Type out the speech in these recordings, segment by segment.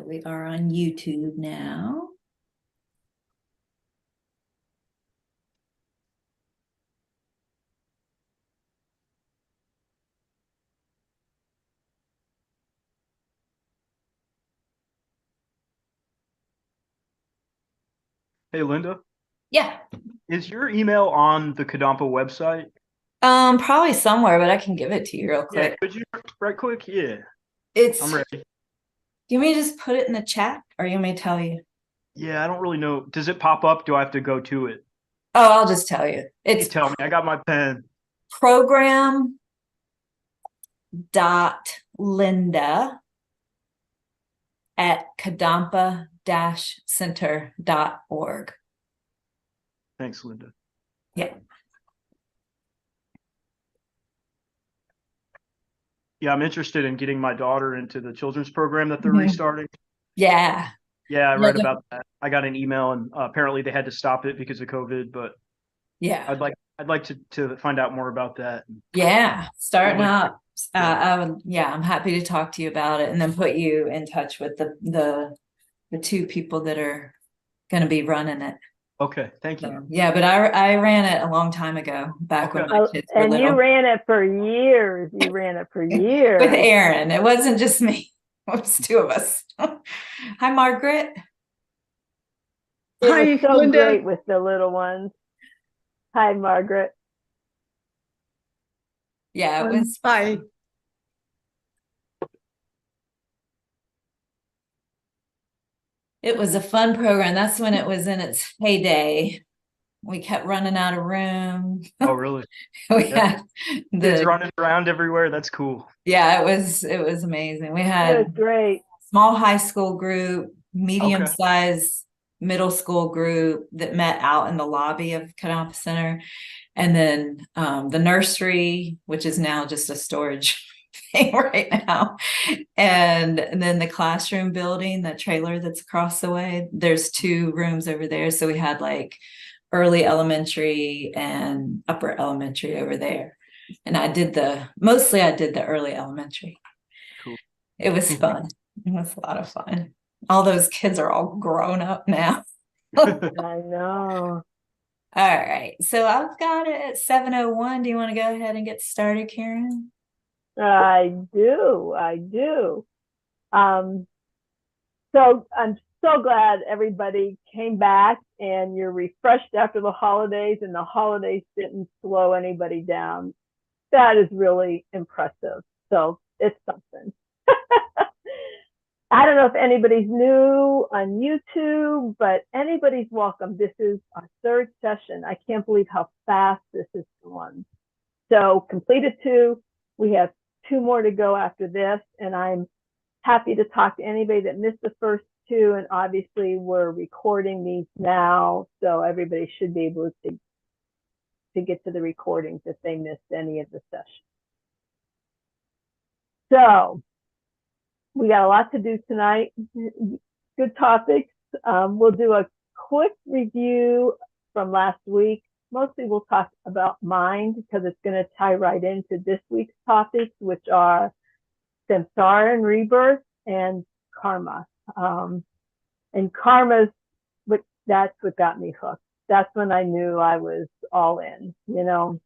we are on YouTube now. Hey Linda, Yeah. is your email on the Kadampa website? Probably somewhere, but I can give it to you real Yeah, quick. could you right quick? Yeah, I'm It's, ready. you want me to just put it in the chat or you want me to tell you? Yeah, I don't really know. Does it pop up? Do I have to go to it? Oh, I'll just tell you. You It's tell me. I got my pen. program.linda at kadampa-center.org. Thanks, Linda. Yeah. Yeah, I'm interested in getting my daughter into the children's program that they're Mhm. restarting. Yeah. Yeah, I Yeah. read about that. I got an email, and apparently they had to stop it because of COVID. But Yeah. I'd like to find out more about that. Yeah. Be Starting able to. up. I'm happy to talk to you about it and then put you in touch with the two people that are going to be running it. Okay, thank you. So, yeah, but I ran it a long time ago, back when Okay. my kids were And you little. ran it for years. You ran it for With years. Aaron. It wasn't just me. It was two of us. Hi, Margaret. It was Hi, so Linda. great with the little ones. Hi, Margaret. Yeah, it was Hi. it was a fun program. That's when it was in its heyday. We kept running out of room. Oh, really? We Yeah. had Kids the running around everywhere. That's cool. yeah, it was amazing. We It had was great. small high school group, medium Okay. size middle school group that met out in the lobby of Kadampa Center. And then the nursery, which is now just a storage thing right now. And then the classroom building, the trailer that's across the way, there's two rooms over there. So we had like early elementary and upper elementary over there. And mostly I did the early elementary. Cool. It was fun. It was a lot of fun. All those kids are all grown up now. I know. All right. So I've got it at 7:01. Do you want to go ahead and get started, Karen? I do. I do. Um, so I'm so glad everybody came back and you're refreshed after the holidays and the holidays didn't slow anybody down. That is really impressive. So it's something. I don't know if anybody's new on YouTube, but anybody's welcome. This is our third session. I can't believe how fast this is going. So completed two. We have two more to go after this, and I'm happy to talk to anybody that missed the first two. And obviously, we're recording these now, so everybody should be able to get to the recordings if they missed any of the sessions. So we got a lot to do tonight. Good topics. We'll do a quick review from last week. Mostly we'll talk about mind because it's going to tie right into this week's topics, which are samsara and rebirth and karma. And karma's that's what got me hooked. That's when I knew I was all in, you know.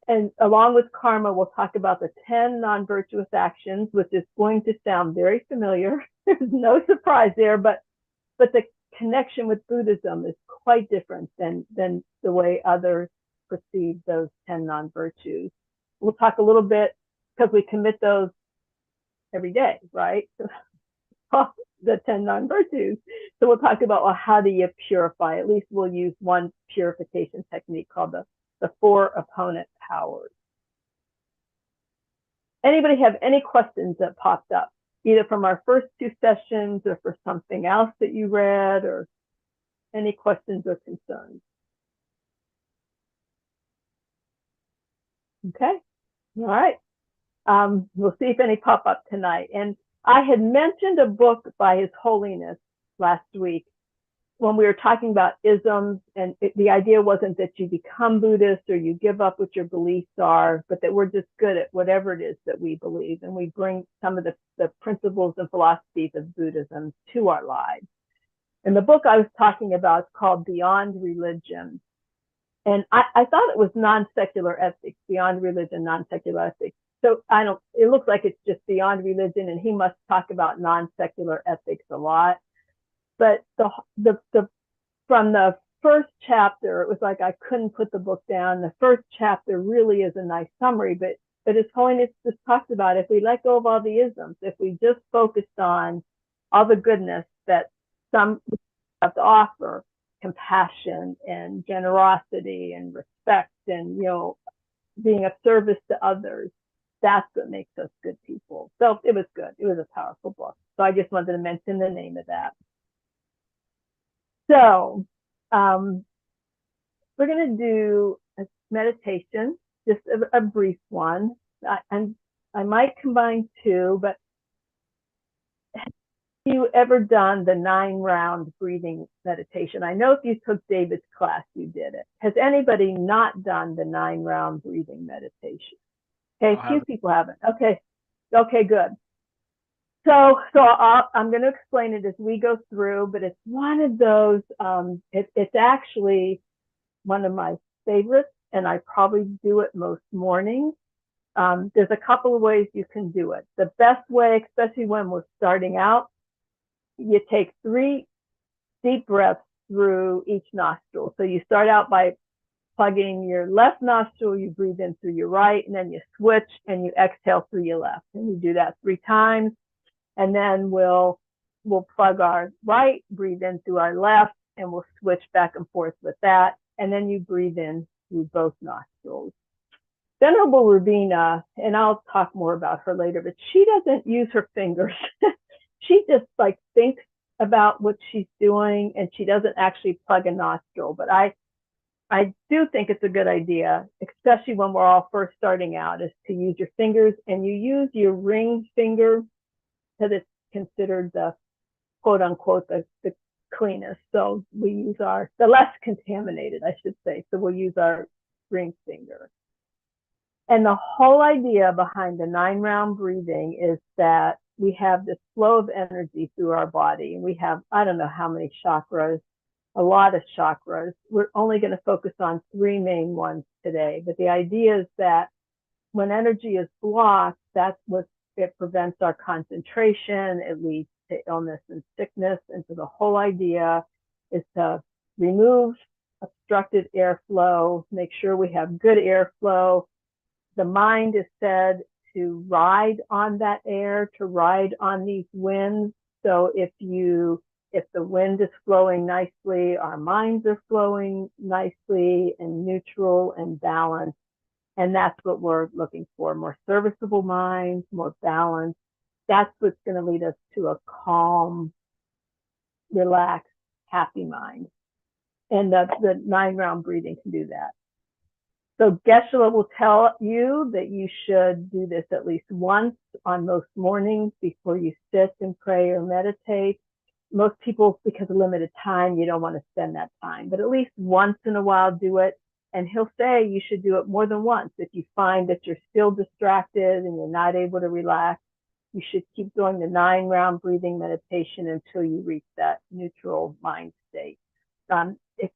And along with karma, we'll talk about the 10 non-virtuous actions, which is going to sound very familiar. There's no surprise there, but the connection with Buddhism is quite different than the way others perceive those 10 non-virtues. We'll talk a little bit because we commit those every day, right? The 10 non-virtues. So we'll talk about, well, how do you purify? At least we'll use one purification technique called the four opponent powers. Anybody have any questions that popped up, either from our first two sessions or for something else that you read, or any questions or concerns? Okay, all right. We'll see if any pop up tonight. And I had mentioned a book by His Holiness last week, when we were talking about isms, and the idea wasn't that you become Buddhist or you give up what your beliefs are, but that we're just good at whatever it is that we believe, and we bring some of the principles and philosophies of Buddhism to our lives. And the book I was talking about is called Beyond Religion. And I thought it was non-secular ethics, beyond religion, non-secular ethics. So it looks like it's just beyond religion, and he must talk about non-secular ethics a lot. But from the first chapter, it was like I couldn't put the book down. The first chapter really is a nice summary, but His Holiness just talks about if we let go of all the isms, if we just focused on all the goodness that some have to offer, compassion and generosity and respect and, being of service to others, that's what makes us good people. So it was good. It was a powerful book. So I just wanted to mention the name of that. So we're going to do a meditation, just a brief one. And I might combine two, but have you ever done the 9-round breathing meditation? I know if you took David's class, you did it. Has anybody not done the 9-round breathing meditation? Okay, a few people haven't. Okay, good. So I'm going to explain it as we go through, but it's one of those, it's actually one of my favorites, and I probably do it most mornings. There's a couple of ways you can do it. The best way, especially when we're starting out, you take 3 deep breaths through each nostril. So you start out by plugging your left nostril, you breathe in through your right, and then you switch and you exhale through your left. And you do that 3 times. And then we'll plug our right, breathe in through our left, and we'll switch back and forth with that. And then you breathe in through both nostrils. Venerable Rubina, and I'll talk more about her later, but she doesn't use her fingers. She just thinks about what she's doing, and she doesn't actually plug a nostril. But I do think it's a good idea, especially when we're all first starting out, is to use your fingers, and you use your ring finger because it's considered the quote unquote the cleanest. So we use the less contaminated, I should say. So we'll use our ring finger. And the whole idea behind the 9-round breathing is that we have this flow of energy through our body. And we have, I don't know how many chakras, a lot of chakras. We're only going to focus on 3 main ones today. But the idea is that when energy is blocked, it prevents our concentration. It leads to illness and sickness. And so the whole idea is to remove obstructed airflow, make sure we have good airflow. The mind is said to ride on that air, to ride on these winds. So if the wind is flowing nicely, our minds are flowing nicely and neutral and balanced. And that's what we're looking for, more serviceable minds, more balance. That's what's going to lead us to a calm, relaxed, happy mind. And the 9-round breathing can do that. So Geshe-la will tell you that you should do this at least once on most mornings before you sit and pray or meditate. Most people, because of limited time, you don't want to spend that time, but at least once in a while do it. And he'll say you should do it more than once. If you find that you're still distracted and you're not able to relax, you should keep doing the 9-round breathing meditation until you reach that neutral mind state,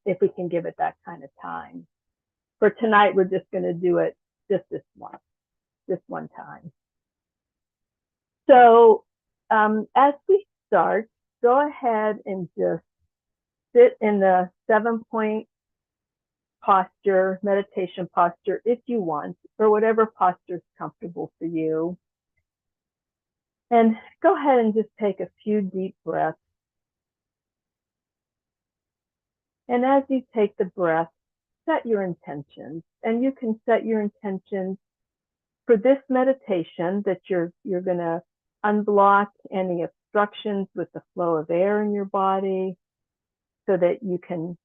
if we can give it that kind of time. For tonight, we're just going to do it just this one time. So as we start, go ahead and just sit in the 7-point posture, meditation posture, if you want, or whatever posture is comfortable for you. And go ahead and just take a few deep breaths. And as you take the breath, set your intentions. And you can set your intentions for this meditation that you're going to unblock any obstructions with the flow of air in your body so that you can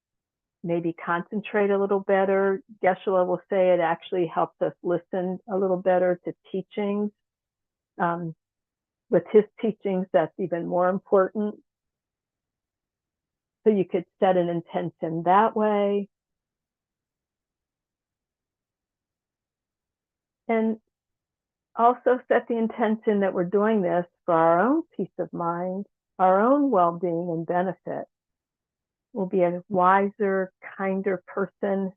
maybe concentrate a little better. Geshe-la will say it actually helps us listen a little better to teachings. With his teachings, that's even more important. So you could set an intention that way. And also set the intention that we're doing this for our own peace of mind, our own well-being and benefit. We'll be a wiser, kinder person.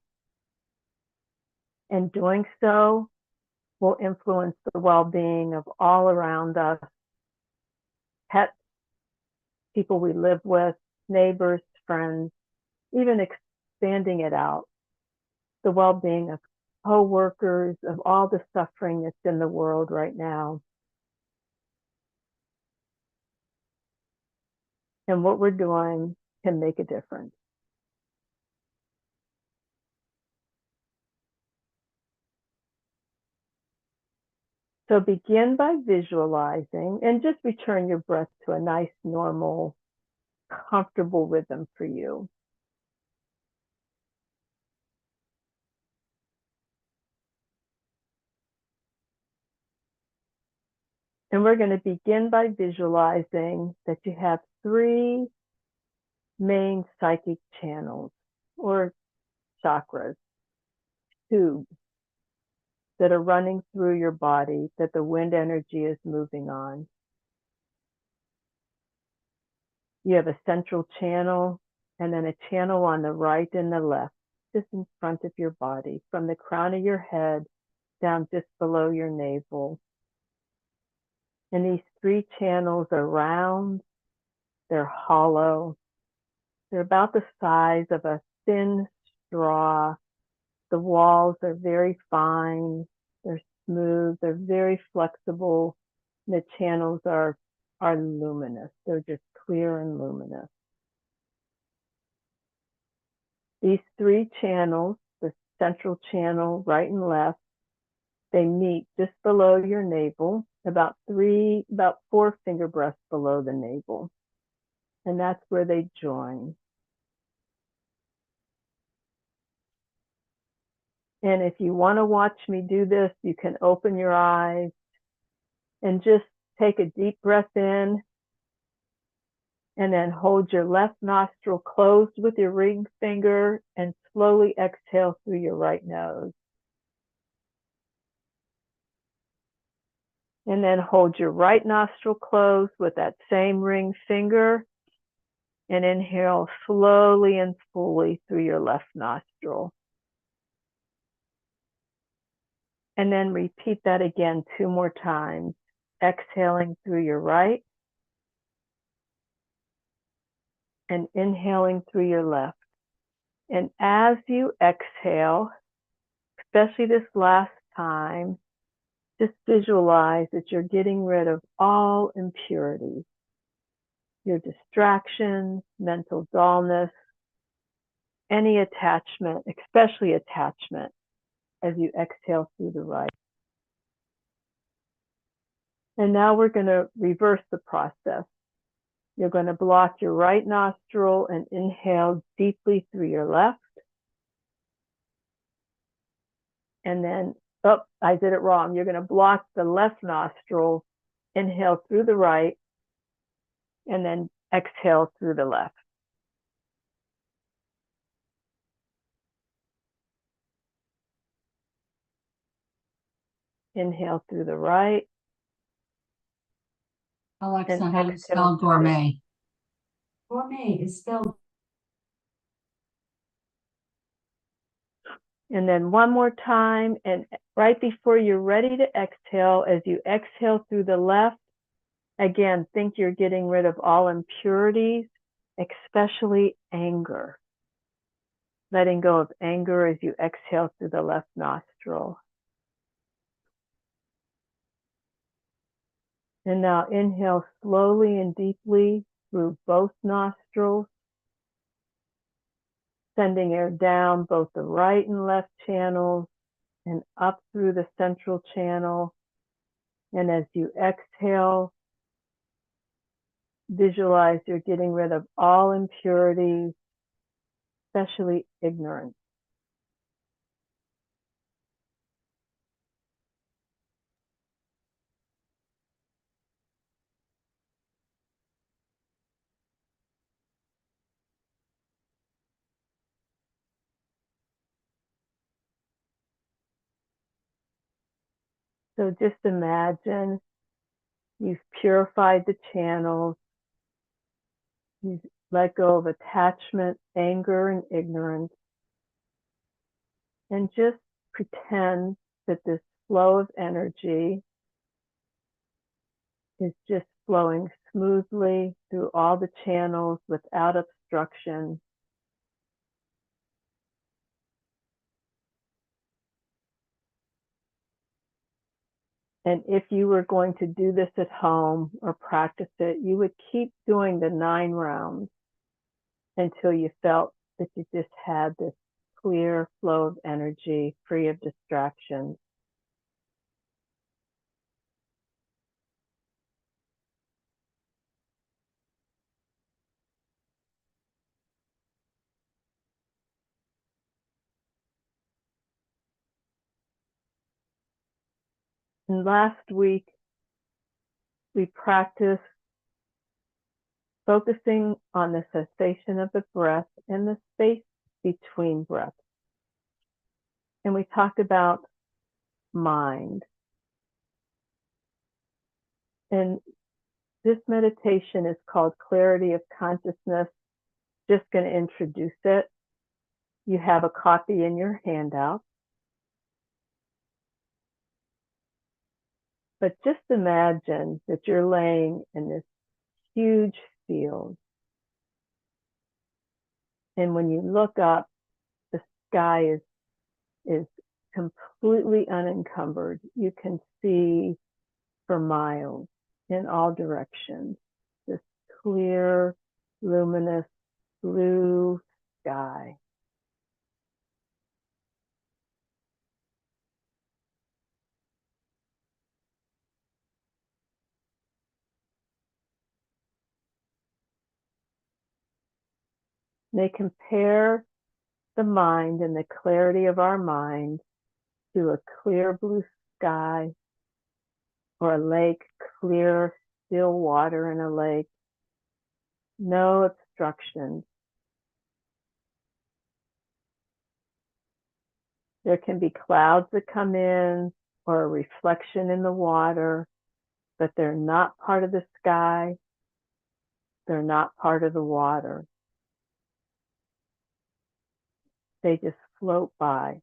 And doing so will influence the well-being of all around us, pets, people we live with, neighbors, friends, even expanding it out, the well-being of co-workers, of all the suffering that's in the world right now. And what we're doing can make a difference. So begin by visualizing and just return your breath to a nice, normal, comfortable rhythm for you. And we're going to begin by visualizing that you have 3 main psychic channels or chakras, tubes that are running through your body that the wind energy is moving on. You have a central channel and then a channel on the right and the left, just in front of your body, from the crown of your head down just below your navel. And these 3 channels are round, they're hollow, they're about the size of a thin straw. The walls are very fine, they're smooth, they're very flexible. The channels are luminous, they're just clear and luminous. These 3 channels, the central channel, right and left, they meet just below your navel, about 4 finger breaths below the navel. And that's where they join. And if you want to watch me do this, you can open your eyes and just take a deep breath in and then hold your left nostril closed with your ring finger and slowly exhale through your right nose. And then hold your right nostril closed with that same ring finger and inhale slowly and fully through your left nostril. And then repeat that again 2 more times, exhaling through your right and inhaling through your left. And as you exhale, especially this last time, just visualize that you're getting rid of all impurities, your distractions, mental dullness, any attachment, especially attachment, as you exhale through the right. And now we're going to reverse the process. You're going to block your right nostril and inhale deeply through your left. And then, oh, I did it wrong. You're going to block the left nostril, inhale through the right, and then exhale through the left. Inhale through the right. Alexa, And how do you exhale spell through the- gourmet? Gourmet is spelled. And then one more time. And right before you're ready to exhale, as you exhale through the left, again, think you're getting rid of all impurities, especially anger. Letting go of anger as you exhale through the left nostril. And now inhale slowly and deeply through both nostrils, sending air down both the right and left channels and up through the central channel. And as you exhale, visualize you're getting rid of all impurities, especially ignorance. So just imagine you've purified the channels, you've let go of attachment, anger, and ignorance, and just pretend that this flow of energy is just flowing smoothly through all the channels without obstruction. And if you were going to do this at home or practice it, you would keep doing the 9 rounds until you felt that you just had this clear flow of energy, free of distractions. And last week, we practiced focusing on the cessation of the breath and the space between breaths. And we talked about mind. And this meditation is called Clarity of Consciousness. Just going to introduce it. You have a copy in your handout. But just imagine that you're laying in this huge field. And when you look up, the sky is completely unencumbered. You can see for miles in all directions. This clear, luminous blue sky. They compare the mind and the clarity of our mind to a clear blue sky or a lake, clear, still water in a lake, no obstructions. There can be clouds that come in or a reflection in the water, but they're not part of the sky. They're not part of the water. They just float by.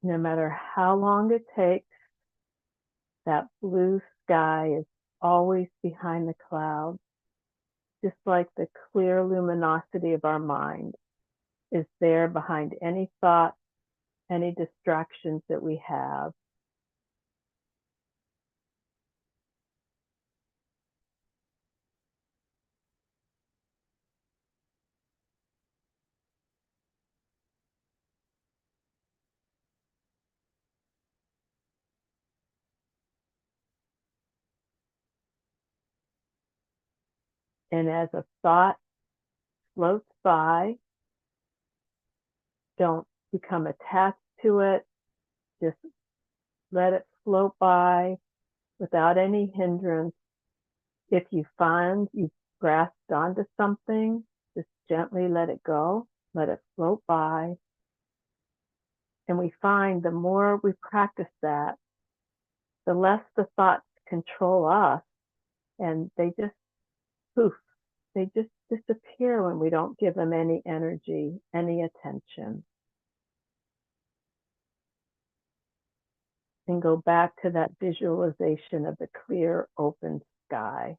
No matter how long it takes, that blue sky is always behind the clouds, just like the clear luminosity of our mind is there behind any thought, any distractions that we have. And as a thought floats by, don't become attached to it. Just let it float by without any hindrance. If you find you've grasped onto something, just gently let it go, let it float by. And we find the more we practice that, the less the thoughts control us, and they just poof, they just disappear when we don't give them any energy, any attention. And go back to that visualization of the clear, open sky.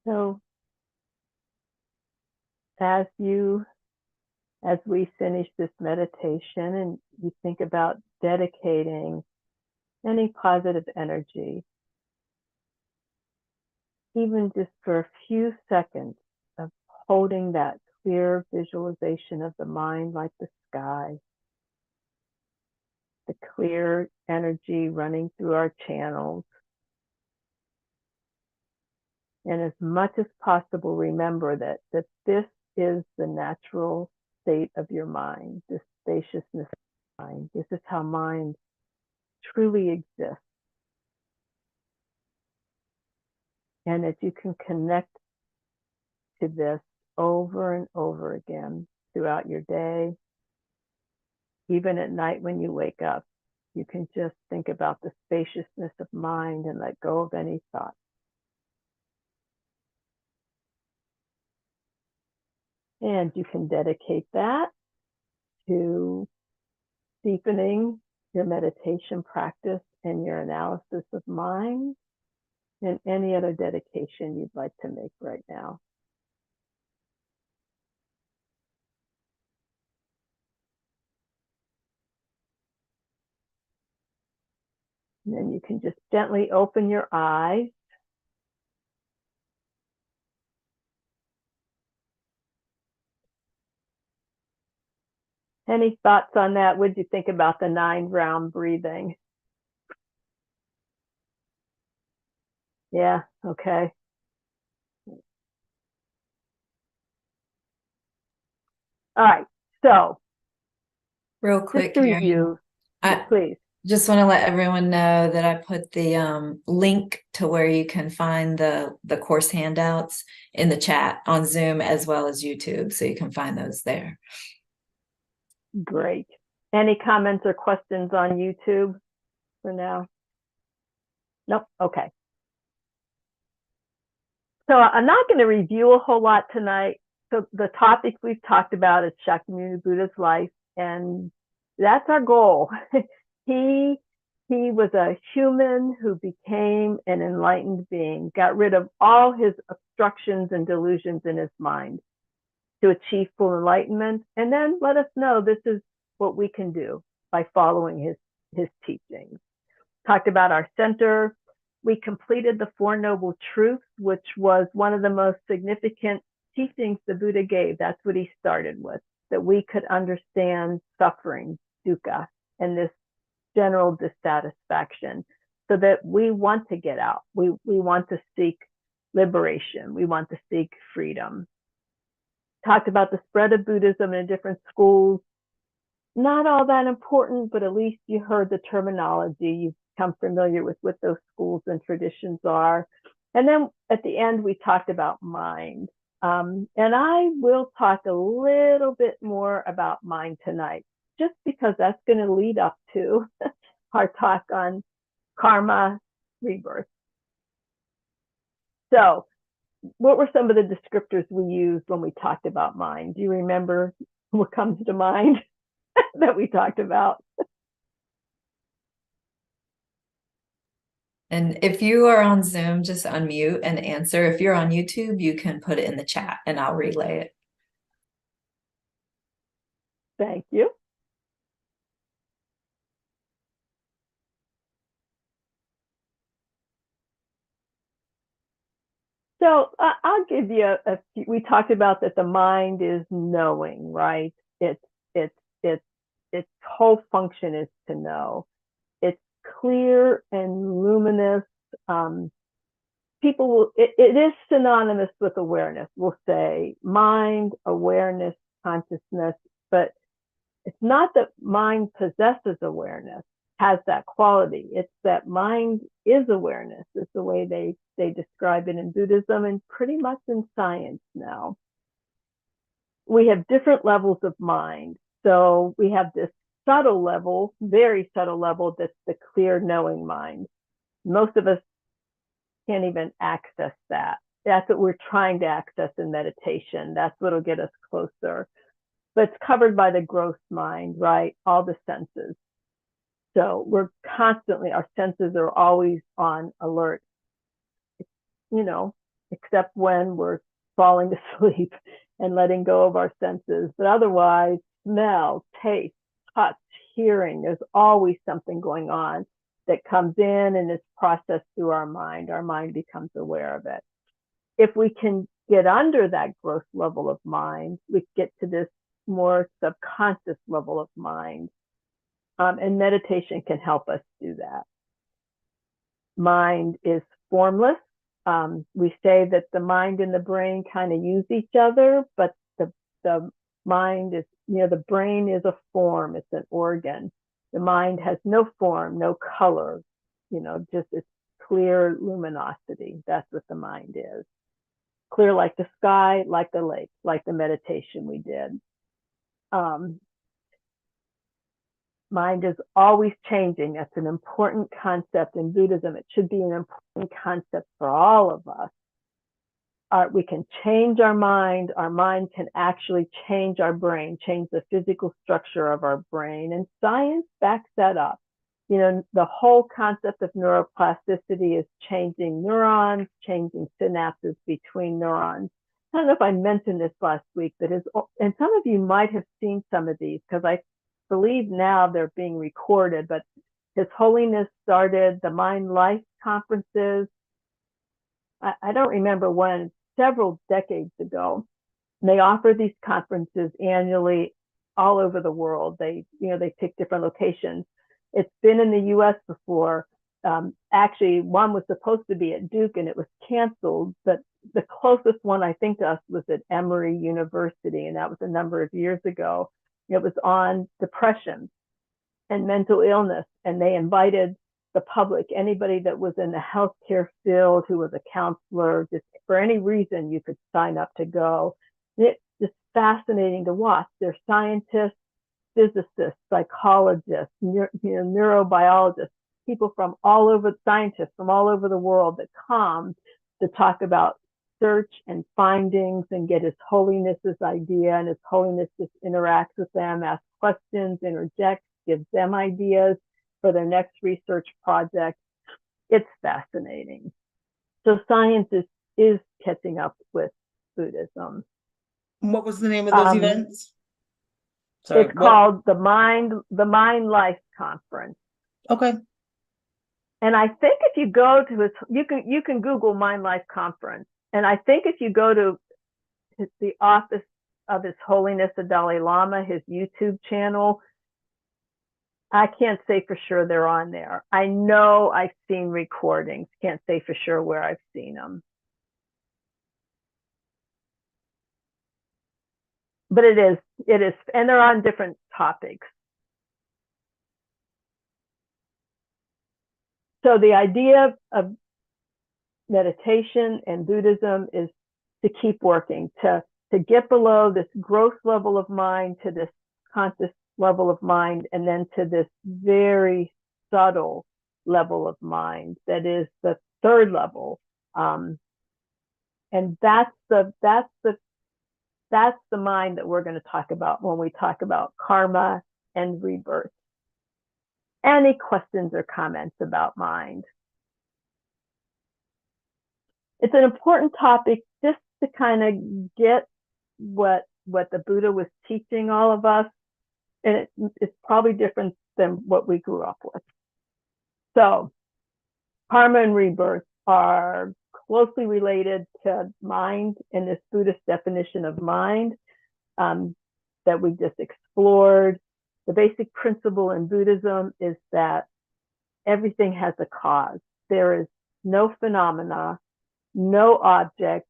So as you as we finish this meditation and you think about dedicating any positive energy, even just for a few seconds of holding that clear visualization of the mind like the sky, the clear energy running through our channels. And as much as possible, remember that this is the natural state of your mind, this spaciousness of mind. This is how mind truly exists. And as you can connect to this over and over again throughout your day, even at night when you wake up, you can just think about the spaciousness of mind and let go of any thought. And you can dedicate that to deepening your meditation practice and your analysis of mind, and any other dedication you'd like to make right now. And then you can just gently open your eyes. Any thoughts on that? What did you think about the 9-round breathing? Yeah, okay. All right, so Real just quick, to Karen, review, I please. just want to let everyone know that I put the link to where you can find the course handouts in the chat on Zoom as well as YouTube, so you can find those there. Great. Any comments or questions on YouTube for now? Nope, okay. So I'm not going to review a whole lot tonight. So the topic we've talked about is Shakyamuni Buddha's life, and that's our goal. He was a human who became an enlightened being, got rid of all his obstructions and delusions in his mind to achieve full enlightenment, and then let us know this is what we can do by following his teachings. Talked about our center. We completed the Four Noble Truths, which was one of the most significant teachings the Buddha gave. That's what he started with, that we could understand suffering, dukkha, and this general dissatisfaction, so that we want to get out. We want to seek liberation. We want to seek freedom. Talked about the spread of Buddhism in different schools. Not all that important, but at least you heard the terminology. You've become familiar with what those schools and traditions are. And then at the end, we talked about mind. And I will talk a little bit more about mind tonight, just because that's going to lead up to our talk on karma rebirth. So what were some of the descriptors we used when we talked about mind? Do you remember what comes to mind that we talked about? And if you are on Zoom, just unmute and answer. If you're on YouTube, you can put it in the chat and I'll relay it. Thank you. So I'll give you a few. We talked about that the mind is knowing, right? Its whole function is to know. It's clear and luminous. People will, it is synonymous with awareness. We'll say mind, awareness, consciousness, but it's not that mind possesses awareness, has that quality. It's that mind is awareness, is the way they describe it in Buddhism and pretty much in science now. We have different levels of mind. So we have this subtle level, very subtle level, that's the clear knowing mind. Most of us can't even access that. That's what we're trying to access in meditation. That's what'll get us closer. But it's covered by the gross mind, right? All the senses. So we're constantly, our senses are always on alert, you know, except when we're falling asleep and letting go of our senses. But otherwise, smell, taste, touch, hearing, there's always something going on that comes in and is processed through our mind. Our mind becomes aware of it. If we can get under that gross level of mind, we get to this more subconscious level of mind. And meditation can help us do that. Mind is formless. We say that the mind and the brain kind of use each other, but the mind is, the brain is a form, it's an organ. The mind has no form, no color, just its clear luminosity. That's what the mind is. Clear like the sky, like the lake, like the meditation we did. Mind is always changing. That's an important concept in Buddhism. It should be an important concept for all of us. We can change our mind. Our mind can actually change our brain, change the physical structure of our brain. And science backs that up. The whole concept of neuroplasticity is changing neurons, changing synapses between neurons. I don't know if I mentioned this last week, but and some of you might have seen some of these because I believe now they're being recorded, but His Holiness started the Mind Life conferences. I don't remember when, several decades ago. They offer these conferences annually all over the world. They pick different locations. It's been in the US before. Actually, one was supposed to be at Duke and it was canceled, but the closest one I think to us was at Emory University, and that was a number of years ago. It was on depression and mental illness, and they invited the public, anybody that was in the healthcare field, who was a counselor, just for any reason you could sign up to go. It's just fascinating to watch. They're scientists, physicists, psychologists, neurobiologists, people from all over, scientists from all over the world that come to talk about search and findings and get His Holiness's idea, and His Holiness just interacts with them, asks questions, interjects, gives them ideas for their next research project. It's fascinating. So science is catching up with Buddhism. What was the name of those events? Sorry, it's called the Mind Life Conference. Okay. And I think if you go to you can Google Mind Life Conference. And I think if you go to the office of His Holiness the Dalai Lama, his YouTube channel, I can't say for sure they're on there. I know I've seen recordings. Can't say for sure where I've seen them. But it is, and they're on different topics. So the idea of meditation and Buddhism is to keep working, to get below this gross level of mind to this conscious level of mind, and then to this very subtle level of mind that is the third level. And that's the mind that we're going to talk about when we talk about karma and rebirth. Any questions or comments about mind? It's an important topic just to kind of get what the Buddha was teaching all of us. And it's probably different than what we grew up with. So karma and rebirth are closely related to mind in this Buddhist definition of mind that we just explored. The basic principle in Buddhism is that everything has a cause. There is no phenomena, no object,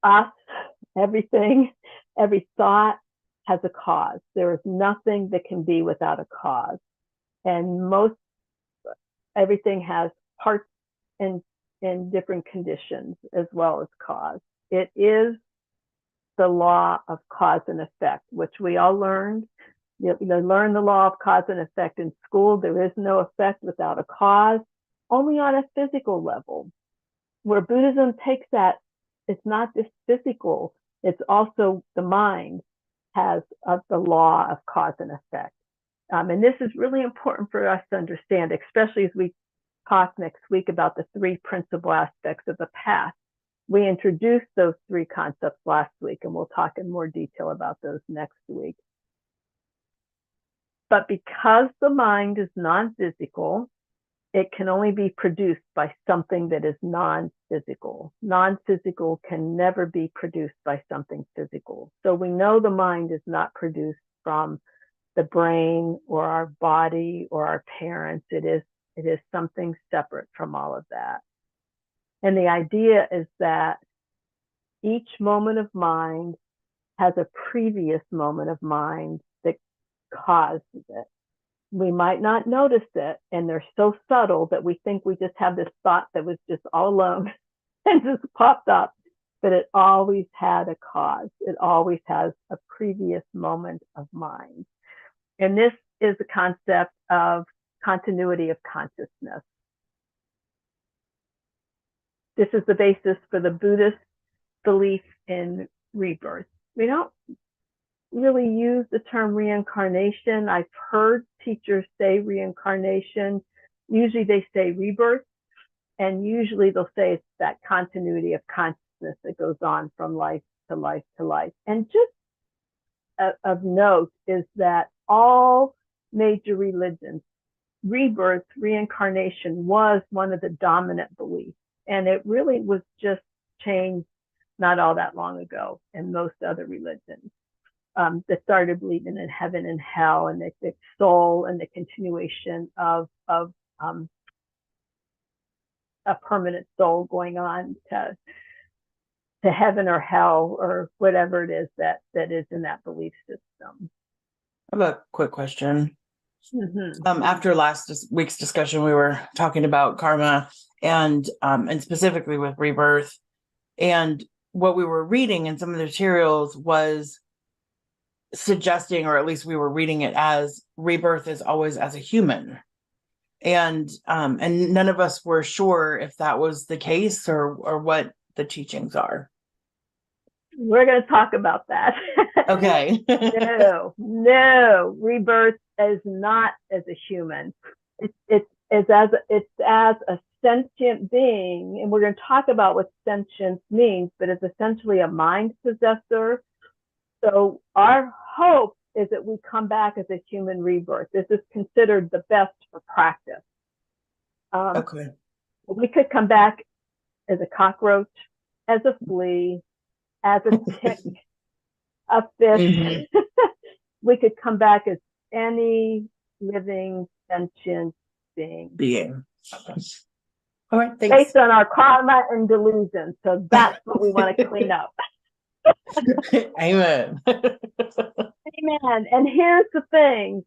us, everything, every thought has a cause. There is nothing that can be without a cause. And everything has parts in different conditions as well as cause. It is the law of cause and effect, which we all learned. You learn the law of cause and effect in school. There is no effect without a cause, only on a physical level. Where Buddhism takes that, it's not just physical, it's also the mind has the law of cause and effect. And this is really important for us to understand, especially as we talk next week about the three principal aspects of the path. We introduced those three concepts last week, and we'll talk in more detail about those next week. But because the mind is non-physical, it can only be produced by something that is non-physical. Non-physical can never be produced by something physical. So we know the mind is not produced from the brain or our body or our parents. It is something separate from all of that. And the idea is that each moment of mind has a previous moment of mind that causes it. We might not notice it, and they're so subtle that we think we just have this thought that was just all alone and just popped up, but it always had a cause. It always has a previous moment of mind. And this is the concept of continuity of consciousness. This is the basis for the Buddhist belief in rebirth. We don't really use the term reincarnation. I've heard teachers say reincarnation. Usually they say rebirth, and usually they'll say it's that continuity of consciousness that goes on from life to life to life. And just of note is that all major religions, rebirth, reincarnation was one of the dominant beliefs. And it really was just changed not all that long ago in most other religions. That started believing in heaven and hell and the soul and the continuation of a permanent soul going on to heaven or hell or whatever it is that is in that belief system. I have a quick question. Mm-hmm. After last week's discussion, we were talking about karma and specifically with rebirth. And what we were reading in some of the materials was suggesting, or at least we were reading it as, rebirth is always as a human. And none of us were sure if that was the case or what the teachings are. We're going to talk about that. Okay. No, rebirth is not as a human. It's as a sentient being, and we're going to talk about what sentience means, but it's essentially a mind possessor. So our hope is that we come back as a human rebirth. This is considered the best for practice. Okay. We could come back as a cockroach, as a flea, as a tick, a fish. Mm-hmm. We could come back as any living sentient being. Okay. All right, thanks. Based on our karma and delusion. So that's what we want to clean up. Amen. Amen. And here's the thing.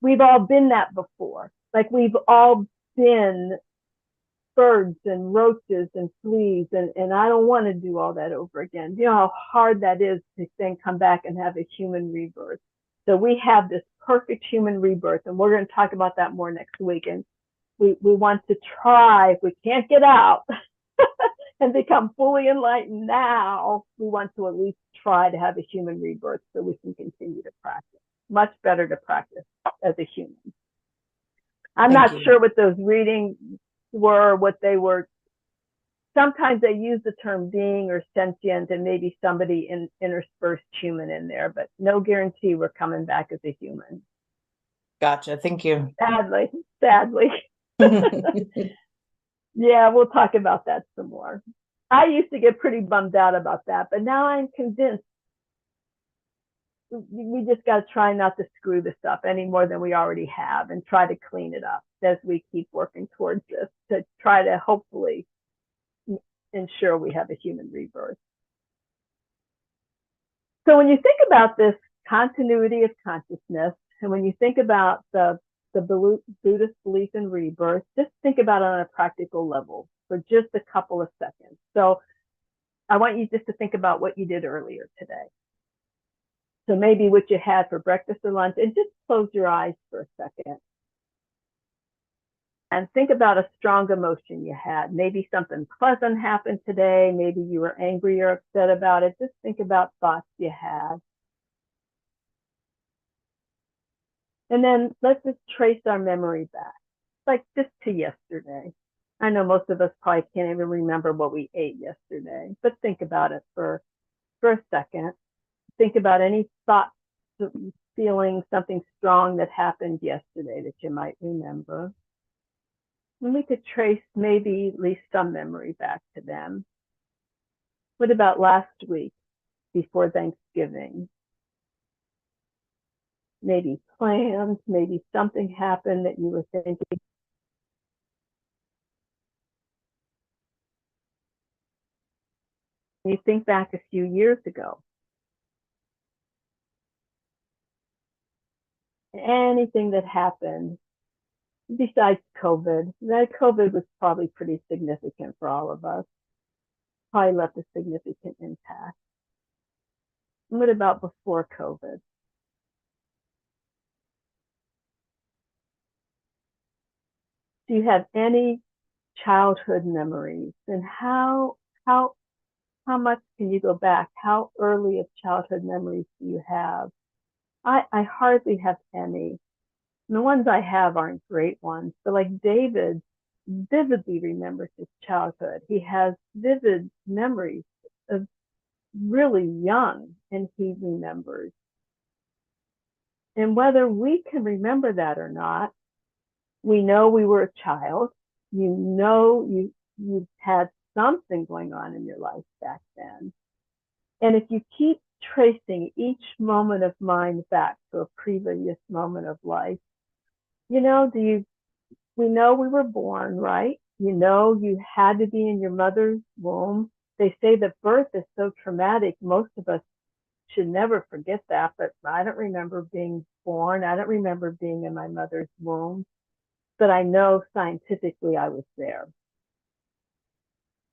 We've all been that before. Like we've all been birds and roaches and fleas, and I don't want to do all that over again. You know how hard that is to then come back and have a human rebirth. So we have this perfect human rebirth, and we're going to talk about that more next week. And we want to try, if we can't get out and become fully enlightened now, we want to at least try to have a human rebirth so we can continue to practice. Much better to practice as a human. I'm Thank not you. sure what those readings were, what they were. Sometimes they use the term being or sentient and maybe somebody interspersed human in there, but no guarantee we're coming back as a human. Gotcha. Thank you. Sadly. Yeah, we'll talk about that some more. I used to get pretty bummed out about that, but now I'm convinced we just got to try not to screw this up any more than we already have and try to clean it up as we keep working towards this to try to hopefully ensure we have a human rebirth. So when you think about this continuity of consciousness, and when you think about the Buddhist belief in rebirth, just think about it on a practical level for just a couple of seconds. So I want you just to think about what you did earlier today. So maybe what you had for breakfast or lunch, and just close your eyes for a second. And think about a strong emotion you had. Maybe something pleasant happened today. Maybe you were angry or upset about it. Just think about thoughts you had. And then let's just trace our memory back, like just to yesterday. I know most of us probably can't even remember what we ate yesterday, but think about it for a second. Think about any thoughts, feeling, something strong that happened yesterday that you might remember. And we could trace maybe at least some memory back to them. What about last week before Thanksgiving? Maybe plans, maybe something happened that you were thinking. You think back a few years ago. Anything that happened besides COVID. That COVID was probably pretty significant for all of us. Probably left a significant impact. And what about before COVID? Do you have any childhood memories? And how much can you go back? How early of childhood memories do you have? I hardly have any. And the ones I have aren't great ones, but like David vividly remembers his childhood. He has vivid memories of really young, and he remembers. And whether we can remember that or not, we know we were a child. You know you had something going on in your life back then. And if you keep tracing each moment of mine back to a previous moment of life, we know we were born, right? You know you had to be in your mother's womb. They say that birth is so traumatic, most of us should never forget that, but I don't remember being born. I don't remember being in my mother's womb, but I know scientifically I was there.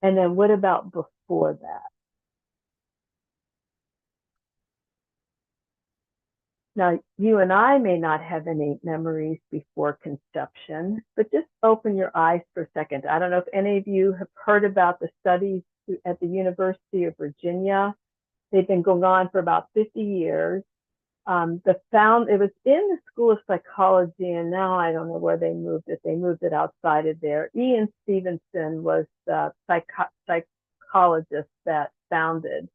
And then what about before that? Now, you and I may not have any memories before conception, but just open your eyes for a second. I don't know if any of you have heard about the studies at the University of Virginia. They've been going on for about 50 years. It was in the School of Psychology, and now I don't know where they moved it. They moved it outside of there. Ian Stevenson was the psychologist that founded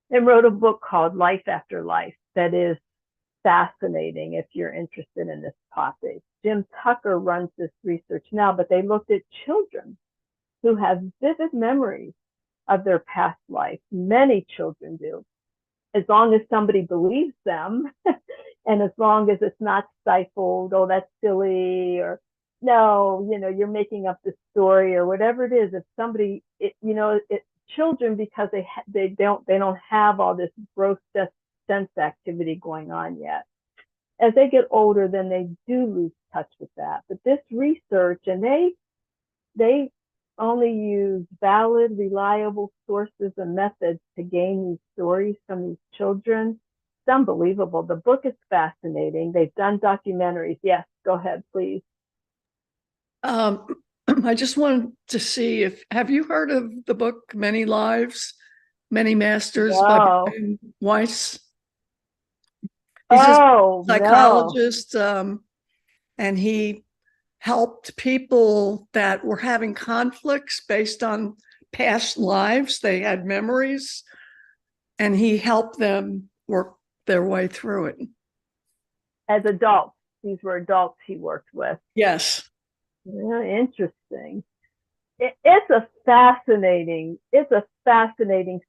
and wrote a book called Life After Life that is fascinating if you're interested in this topic. Jim Tucker runs this research now, but they looked at children who have vivid memories of their past life. Many children do, as long as somebody believes them and as long as it's not stifled, oh, that's silly, or no, you're making up the story or whatever it is. If somebody, children, because they don't have all this gross sense activity going on yet. As they get older, then they do lose touch with that. But this research, and they only use valid, reliable sources and methods to gain these stories from these children. It's unbelievable. The book is fascinating. They've done documentaries. Yes, go ahead, please. I just wanted to see have you heard of the book Many Lives, Many Masters by Brian Weiss? He's a psychologist, and he helped people that were having conflicts based on past lives. They had memories, and he helped them work their way through it. As adults, these were adults he worked with. Yes. Yeah, interesting. It's a fascinating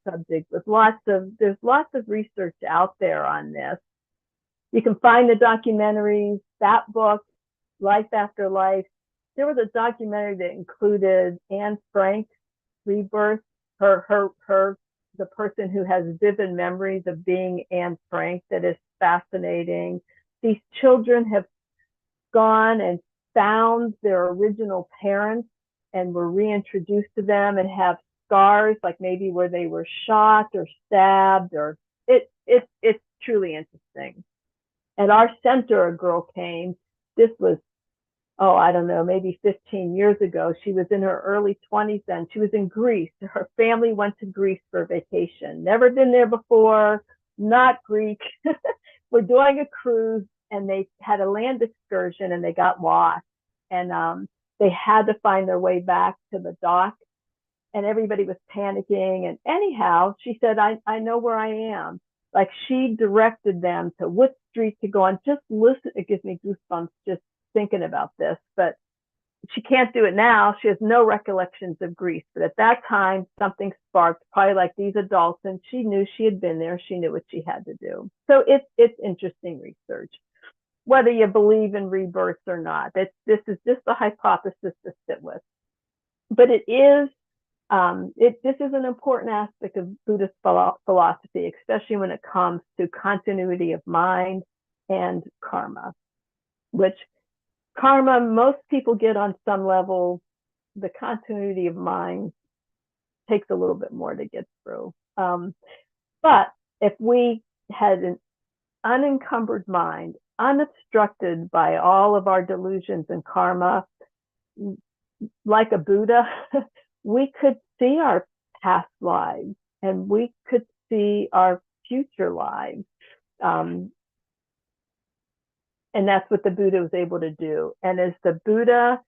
subject with there's lots of research out there on this. You can find the documentaries, that book, Life After Life. There was a documentary that included Anne Frank's rebirth, the person who has vivid memories of being Anne Frank. That is fascinating. These children have gone and found their original parents and were reintroduced to them and have scars, like maybe where they were shot or stabbed, or it's truly interesting. At our center, a girl came. This was, I don't know, maybe 15 years ago. She was in her early 20s then. She was in Greece. Her family went to Greece for vacation. Never been there before, not Greek. We're doing a cruise, and they had a land excursion, and they got lost. And they had to find their way back to the dock, and everybody was panicking. And anyhow, she said, I know where I am. Like, she directed them to what street to go on. Just listen, it gives me goosebumps just thinking about this. But she can't do it now. She has no recollections of Greece. But at that time, something sparked, probably like these adults, and she knew she had been there. She knew what she had to do. So it's interesting research, whether you believe in rebirth or not. This is just a hypothesis to sit with. But it is, this is an important aspect of Buddhist philosophy, especially when it comes to continuity of mind and karma, which karma, most people get on some level. The continuity of mind takes a little bit more to get through. But if we had an unencumbered mind, unobstructed by all of our delusions and karma, like a Buddha, we could see our past lives and we could see our future lives. And that's what the Buddha was able to do. And as the Buddha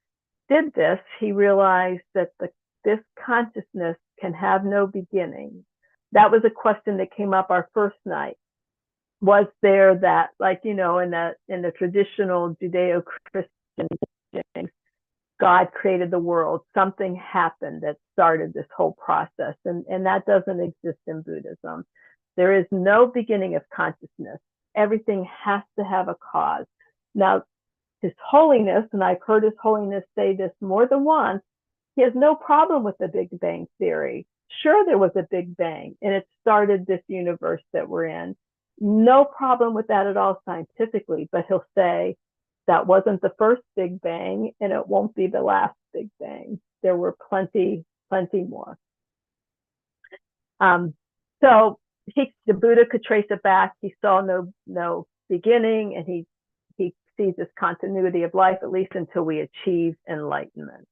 did this, he realized that this consciousness can have no beginning. That was a question that came up our first night. Was there that, like, in the traditional Judeo-Christian things, God created the world, something happened that started this whole process, and that doesn't exist in Buddhism. There is no beginning of consciousness. Everything has to have a cause. Now, His Holiness, and I've heard His Holiness say this more than once, he has no problem with the Big Bang Theory. Sure, there was a Big Bang, and it started this universe that we're in. No problem with that at all scientifically, but he'll say that wasn't the first Big Bang, and it won't be the last Big Bang. There were plenty more. So the Buddha could trace it back. He saw no beginning, and he sees this continuity of life, at least until we achieve enlightenment.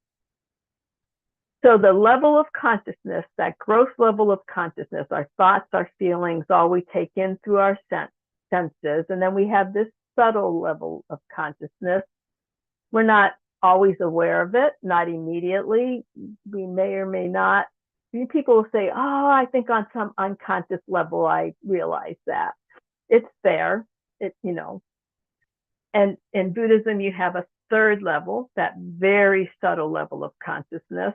So the level of consciousness, that gross level of consciousness, our thoughts, our feelings, all we take in through our senses, and then we have this subtle level of consciousness. We're not always aware of it, not immediately. We may or may not. People will say, oh, I think on some unconscious level, I realize that. It's there, And in Buddhism, you have a third level, that very subtle level of consciousness.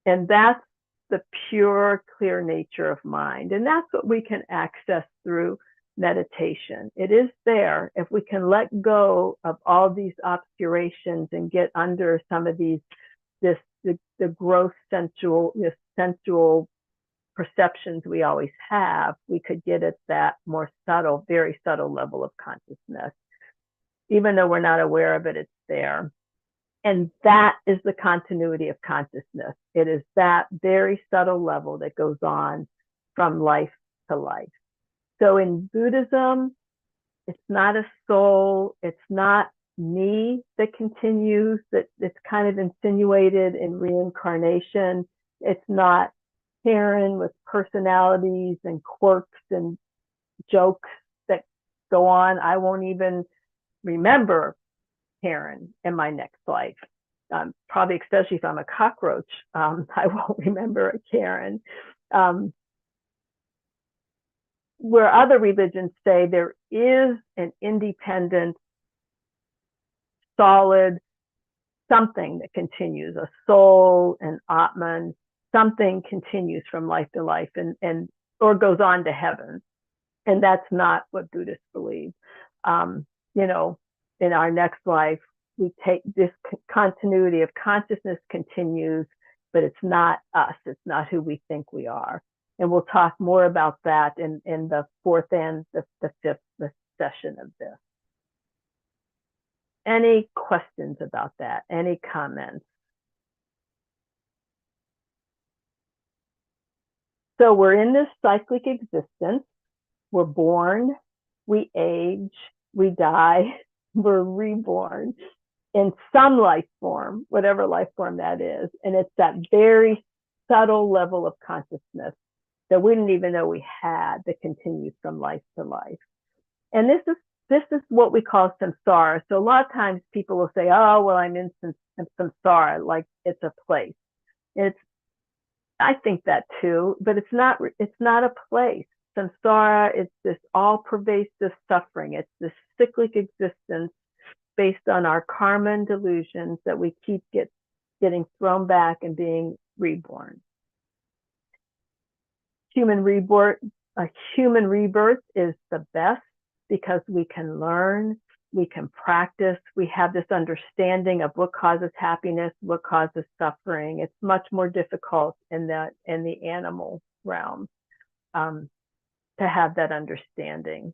And that's the pure, clear nature of mind. And that's what we can access through meditation. It is there. If we can let go of all these obscurations and get under some of the gross sensual perceptions we always have, we could get at that more subtle, very subtle level of consciousness. Even though we're not aware of it, it's there. And that is the continuity of consciousness. It is that very subtle level that goes on from life to life. So in Buddhism, it's not a soul, it's not me that continues, that it's kind of insinuated in reincarnation. It's not Karen with personalities and quirks and jokes that go on. I won't even remember Karen in my next life. Probably, especially if I'm a cockroach, I won't remember a Karen. Where other religions say there is an independent, solid something that continues, a soul, an Atman, something continues from life to life and or goes on to heaven. And that's not what Buddhists believe. In our next life, we take this continuity of consciousness continues, but it's not us. It's not who we think we are. And we'll talk more about that in the fourth and the fifth session of this. Any questions about that? Any comments? So we're in this cyclic existence. We're born, we age, we die, we're reborn in some life form, whatever life form that is. And it's that very subtle level of consciousness that we didn't even know we had that continues from life to life. And this is this is what we call samsara. So a lot of times people will say, oh, well, I'm in samsara, like it's a place. I think that too, but it's not a place. Samsara is this all pervasive suffering. It's this cyclic existence based on our karma and delusions that we keep getting thrown back and being reborn. A human rebirth is the best because we can learn, we can practice, we have this understanding of what causes happiness, what causes suffering. It's much more difficult in the animal realm to have that understanding.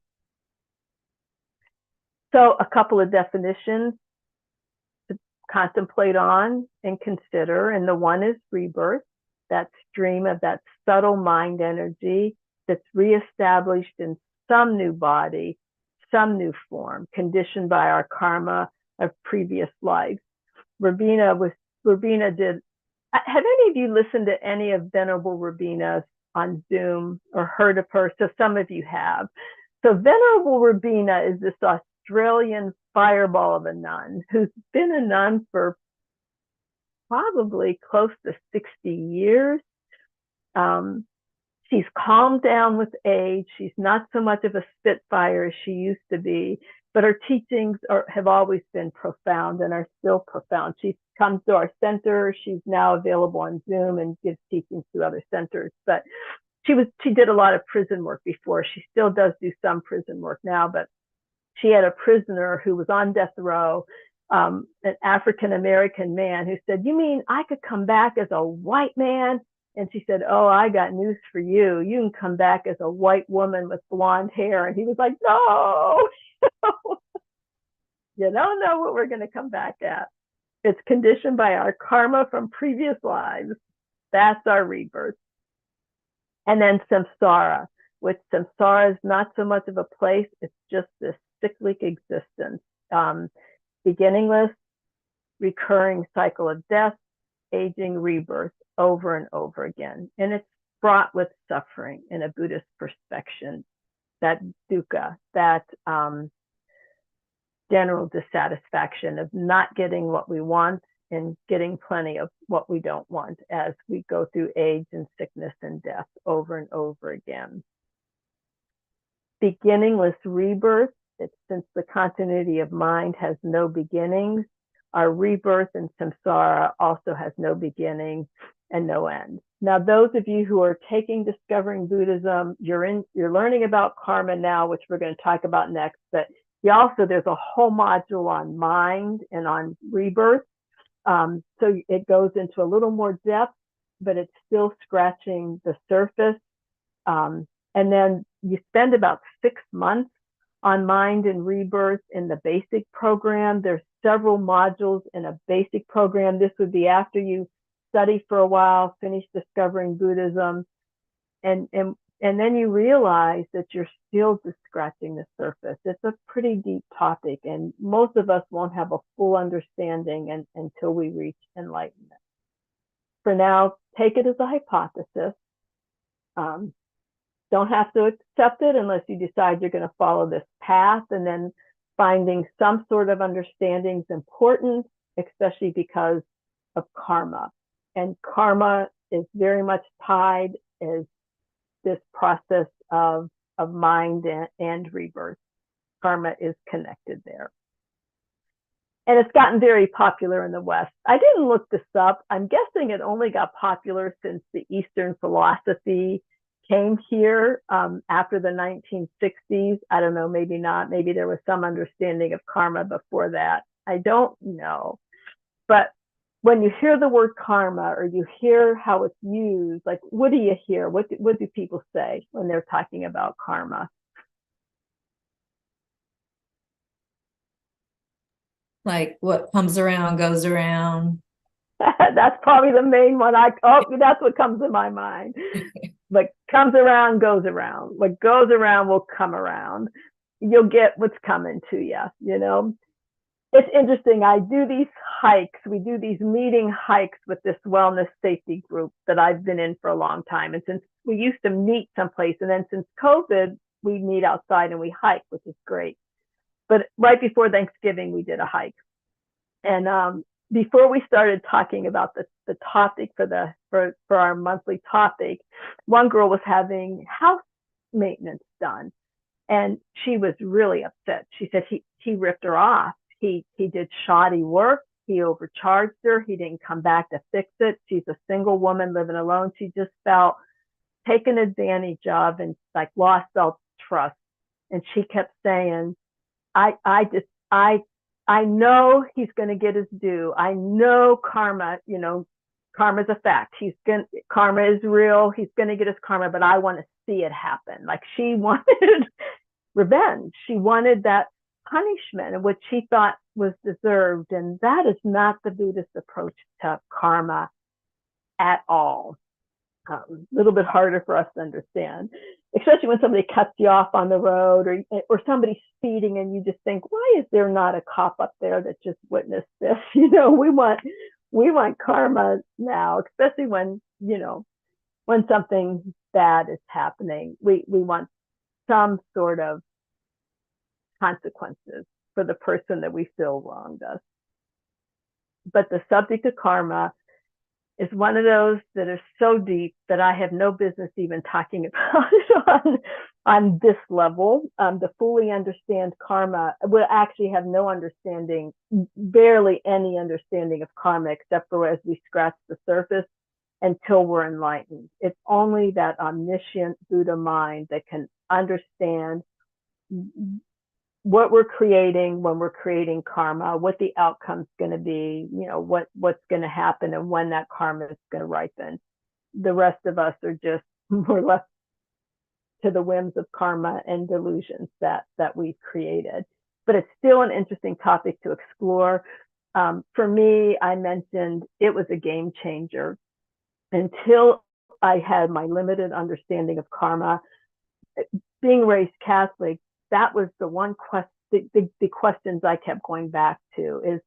So a couple of definitions to contemplate on and consider, and the one is rebirth, that stream of that subtle mind energy that's reestablished in some new body, some new form, conditioned by our karma of previous lives. Rabina did. Have any of you listened to any of Venerable Rabina on Zoom or heard of her? So some of you have. So Venerable Rabina is this Australian fireball of a nun who's been a nun for probably close to 60 years. She's calmed down with age. She's not so much of a spitfire as she used to be, but her teachings have always been profound and are still profound. She comes to our center. She's now available on Zoom and gives teachings to other centers. But she did a lot of prison work before. She still does do some prison work now, but she had a prisoner who was on death row, an African-American man who said, "You mean I could come back as a white man?" And she said, "Oh, I got news for you. You can come back as a white woman with blonde hair." And he was like, "No, you don't know what we're going to come back at. It's conditioned by our karma from previous lives. That's our rebirth." And then samsara, which samsara is not so much of a place. It's just this cyclic existence, beginningless, recurring cycle of death, aging, rebirth, over and over again. And it's fraught with suffering in a Buddhist perspective, that dukkha, that general dissatisfaction of not getting what we want and getting plenty of what we don't want as we go through age and sickness and death over and over again. Beginningless rebirth, it's since the continuity of mind has no beginnings, our rebirth in samsara also has no beginning and no end. Now, those of you who are taking Discovering Buddhism, you're learning about karma now, which we're going to talk about next, but there's a whole module on mind and on rebirth. So it goes into a little more depth, but it's still scratching the surface. And then you spend about 6 months on mind and rebirth in the basic program. There's several modules in a basic program. This would be after you study for a while, finish Discovering Buddhism, and then you realize that you're still just scratching the surface. It's a pretty deep topic, and most of us won't have a full understanding until we reach enlightenment. For now, take it as a hypothesis. Don't have to accept it unless you decide you're going to follow this path, and then finding some sort of understanding is important, especially because of karma. And karma is very much tied as this process of mind and rebirth. Karma is connected there. And it's gotten very popular in the West. I didn't look this up. I'm guessing it only got popular since the Eastern philosophy came here after the 1960s. I don't know, maybe not. Maybe there was some understanding of karma before that. I don't know. But when you hear the word karma or you hear how it's used, like, what do you hear? What do people say when they're talking about karma? Like what comes around goes around. That's probably the main one. That's what comes to my mind. What comes around goes around. What goes around will come around. You'll get what's coming to you, you know? It's interesting. I do these hikes. We do these meeting hikes with this wellness safety group that I've been in for a long time. And since we used to meet someplace, and then since COVID, we meet outside and we hike, which is great. but right before Thanksgiving, we did a hike. And before we started talking about the topic for our monthly topic, one girl was having house maintenance done, and she was really upset. She said he ripped her off. He did shoddy work. He overcharged her. He didn't come back to fix it. She's a single woman living alone. She just felt taken advantage of and like lost self-trust. And she kept saying, I know he's going to get his due. I know karma, karma's a fact. Karma is real. He's going to get his karma, but I want to see it happen. Like, she wanted revenge. She wanted that punishment, which she thought was deserved. And that is not the Buddhist approach to karma at all. A little bit harder for us to understand, especially when somebody cuts you off on the road, or somebody's speeding and you just think, why is there not a cop up there that just witnessed this? We want karma now, especially when something bad is happening. We want some sort of consequences for the person that we feel wronged us. But the subject of karma is one of those that are so deep that I have no business even talking about it on this level. To fully understand karma, we'll actually have no understanding, barely any understanding of karma, except for as we scratch the surface until we're enlightened. It's only that omniscient Buddha mind that can understand what we're creating when we're creating karma, what the outcome's going to be, what's going to happen, and when that karma is going to ripen. The rest of us are just, we're left to the whims of karma and delusions that we've created. But it's still an interesting topic to explore. For me, I mentioned it was a game changer. Until I had my limited understanding of karma, being raised Catholic, that was the one question, the questions I kept going back to is,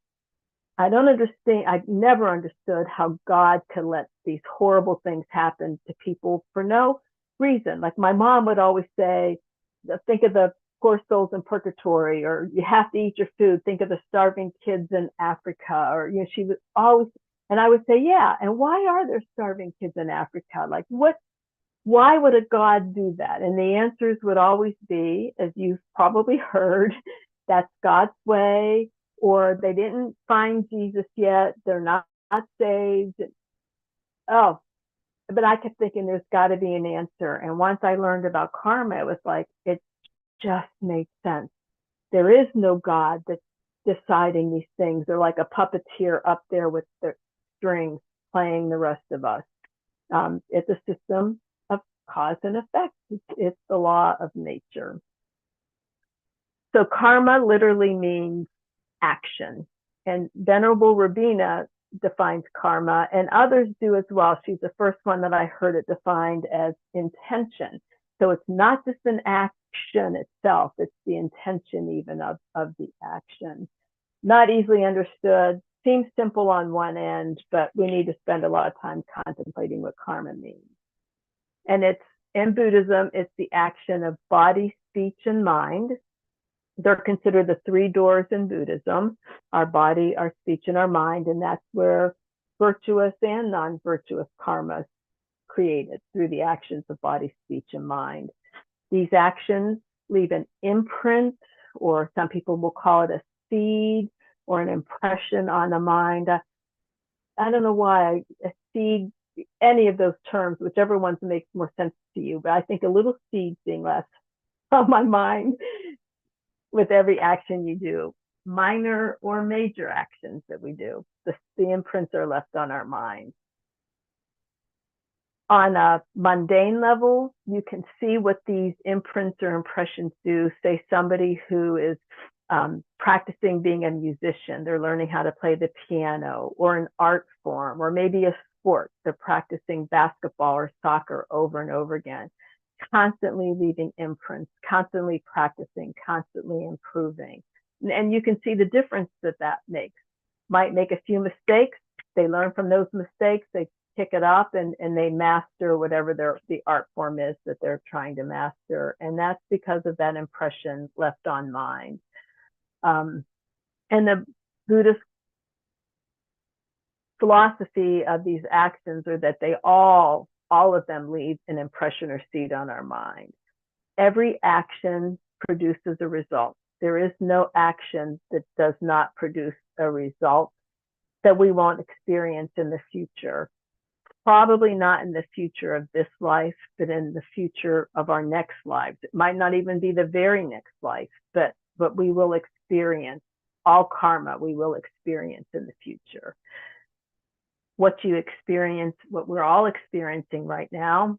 I don't understand. I never understood how God could let these horrible things happen to people for no reason. Like, my mom would always say, think of the poor souls in purgatory, or you have to eat your food. Think of the starving kids in Africa, or, she would always, and I would say, yeah. And why are there starving kids in Africa? Like, why would a God do that? And the answers would always be, as you've probably heard, that's God's way, or they didn't find Jesus yet, they're not saved. Oh, but I kept thinking there's got to be an answer. And once I learned about karma, it was like, it just made sense. There is no God that's deciding these things. They're like a puppeteer up there with the strings playing the rest of us. It's a system of cause and effect. It's the law of nature. So karma literally means action. And Venerable Rabina defines karma, and others do as well. She's the first one that I heard it defined as intention. So it's not just an action itself, it's the intention even of the action. Not easily understood, seems simple on one end, but we need to spend a lot of time contemplating what karma means. And it's, in Buddhism, it's the action of body, speech, and mind. They're considered the three doors in Buddhism: our body, our speech, and our mind. And that's where virtuous and non-virtuous karma is created, through the actions of body, speech, and mind. These actions leave an imprint, or some people will call it a seed or an impression on the mind. I don't know why a seed, any of those terms, whichever ones makes more sense to you, but I think a little seed being left on my mind with every action you do, minor or major actions that we do. The imprints are left on our mind. On a mundane level, you can see what these imprints or impressions do. Say somebody who is practicing being a musician, they're learning how to play the piano, or an art form, or maybe a sport. They're practicing basketball or soccer over and over again, constantly leaving imprints, constantly practicing, constantly improving. And you can see the difference that makes. Might make a few mistakes. They learn from those mistakes. They pick it up and they master whatever the art form is that they're trying to master. And that's because of that impression left on mind. And the Buddhist philosophy of these actions are that they all of them leave an impression or seed on our mind. Every action produces a result. There is no action that does not produce a result that we won't experience in the future. Probably not in the future of this life, but in the future of our next lives. It might not even be the very next life, but we will experience all karma we will experience in the future. What you experience, what we're all experiencing right now,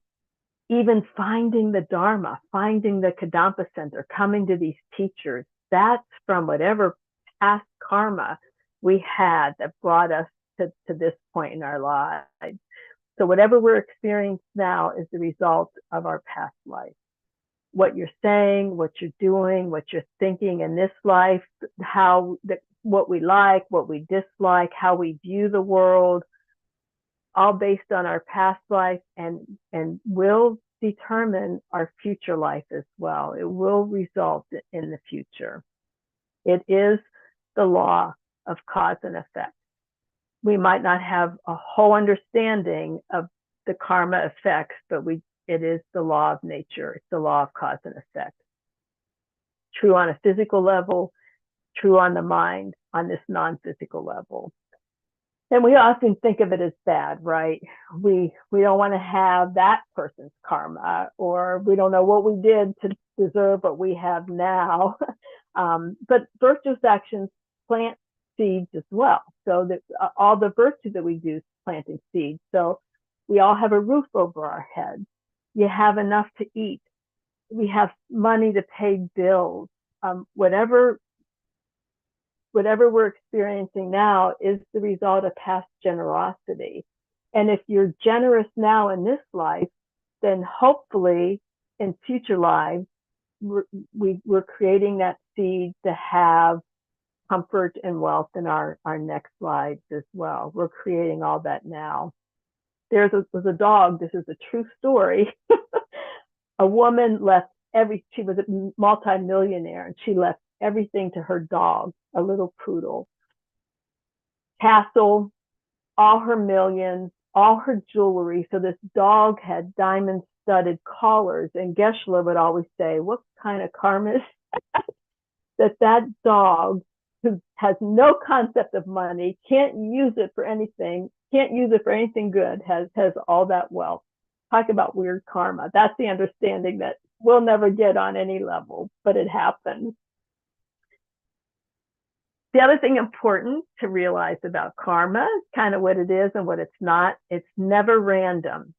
even finding the Dharma, finding the Kadampa Center, coming to these teachers, that's from whatever past karma we had that brought us to this point in our lives. So whatever we're experiencing now is the result of our past life. What you're saying, what you're doing, what you're thinking in this life, what we like, what we dislike, how we view the world, all based on our past life, and will determine our future life as well. It will result in the future. It is the law of cause and effect. We might not have a whole understanding of the karma effects, but it is the law of nature. It's the law of cause and effect. True on a physical level, true on the mind, on this non-physical level. And we often think of it as bad, right? We don't want to have that person's karma, or we don't know what we did to deserve what we have now. But virtuous actions plant seeds as well. So that all the virtue that we do is planting seeds. So we all have a roof over our heads. You have enough to eat. We have money to pay bills. Whatever we're experiencing now is the result of past generosity. And if you're generous now in this life, then hopefully in future lives, we're creating that seed to have comfort and wealth in our next lives as well. We're creating all that now. There was a dog, this is a true story. A woman left she was a multimillionaire, and she left everything to her dog, a little poodle. Castle, all her millions, all her jewelry. So this dog had diamond studded collars, and Geshe-la would always say, what kind of karma is that dog, who has no concept of money, can't use it for anything good, has all that wealth. Talk about weird karma. That's the understanding that we'll never get on any level, but it happens. The other thing important to realize about karma is kind of what it is and what it's not. It's never random.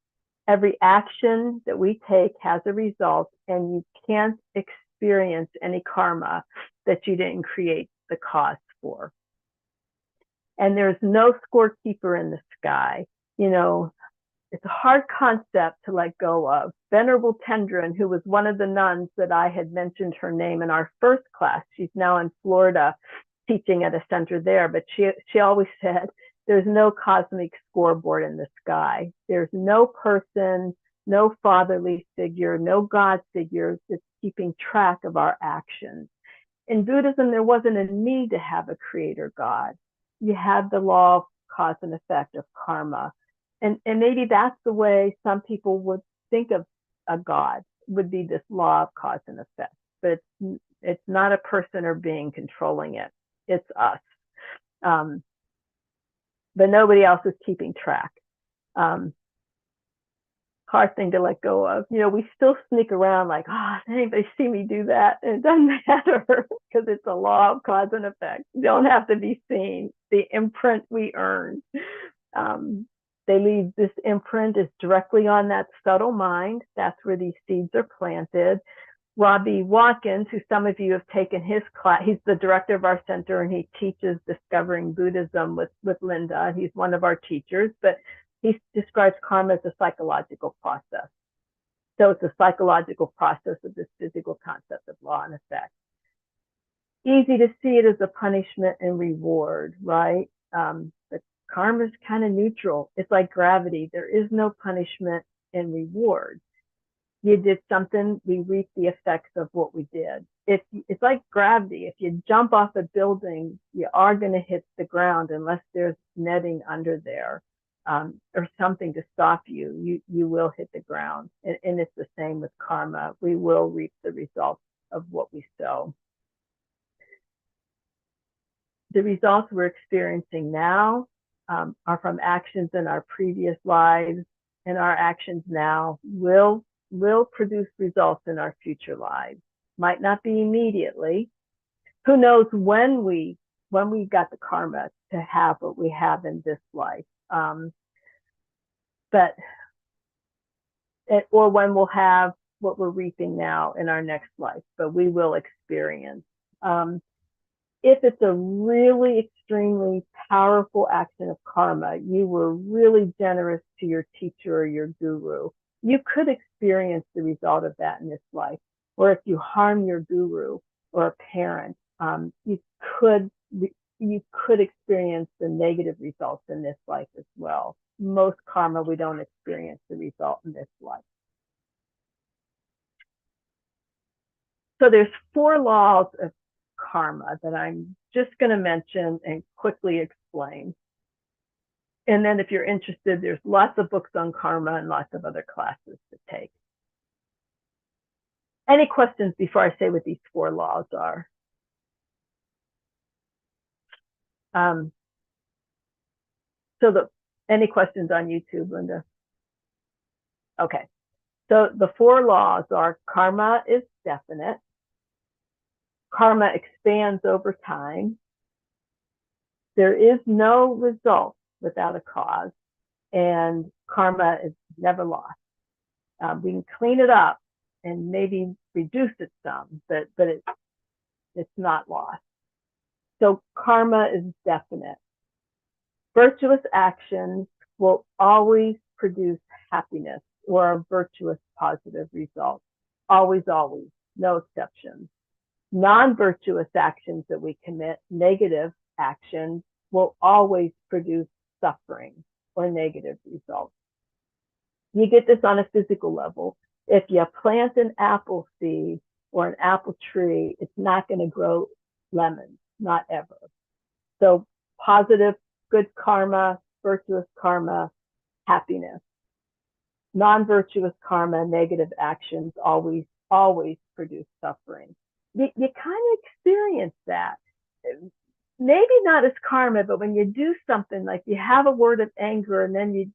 Every action that we take has a result, and you can't experience any karma that you didn't create the cause for. And there's no scorekeeper in the sky. It's a hard concept to let go of. Venerable Tendrin, who was one of the nuns that I had mentioned her name in our first class, she's now in Florida teaching at a center there, but she always said, there's no cosmic scoreboard in the sky. There's no person, no fatherly figure, no God figure that's keeping track of our actions. In Buddhism, there wasn't a need to have a creator God. You had the law of cause and effect of karma. And maybe that's the way some people would think of a God, would be this law of cause and effect. But it's not a person or being controlling it. It's us. But nobody else is keeping track. Hard thing to let go of. We still sneak around like, does anybody see me do that? And it doesn't matter because it's a law of cause and effect. You don't have to be seen. The imprint we earn. They leave this imprint is directly on that subtle mind. That's where these seeds are planted. Robbie Watkins, who some of you have taken his class, he's the director of our center, and he teaches Discovering Buddhism with Linda. He's one of our teachers, but he describes karma as a psychological process. So it's a psychological process of this physical concept of law and effect. Easy to see it as a punishment and reward, right? But karma is kind of neutral. It's like gravity. There is no punishment and reward. You did something, we reap the effects of what we did. it's like gravity. If you jump off a building, you are going to hit the ground unless there's netting under there, or something to stop you. You will hit the ground, and it's the same with karma. We will reap the results of what we sow. The results we're experiencing now are from actions in our previous lives, and our actions now will produce results in our future lives. Might not be immediately. Who knows when we got the karma to have what we have in this life, or when we'll have what we're reaping now in our next life. But we will experience. If it's a really extremely powerful action of karma, you were really generous to your teacher or your guru, you could experience the result of that in this life. Or if you harm your guru or a parent, you could experience the negative results in this life as well. Most karma, we don't experience the result in this life. So there's 4 laws of karma that I'm just going to mention and quickly explain. And then if you're interested, there's lots of books on karma and lots of other classes to take. Any questions before I say what these 4 laws are? Any questions on YouTube, Linda? Okay. So the 4 laws are: karma is definite. Karma expands over time. There is no result without a cause, and karma is never lost. We can clean it up and maybe reduce it some, but it's not lost. So karma is definite. Virtuous actions will always produce happiness or a virtuous positive result. Always, always, no exceptions. Non-virtuous actions that we commit, negative actions, will always produce suffering or negative results. You get this on a physical level. If you plant an apple seed or an apple tree, it's not going to grow lemons, not ever. So positive, good karma, virtuous karma, happiness. Non-virtuous karma, negative actions always produce suffering. You kind of experience that. Maybe not as karma, but when you do something, like you have a word of anger, and then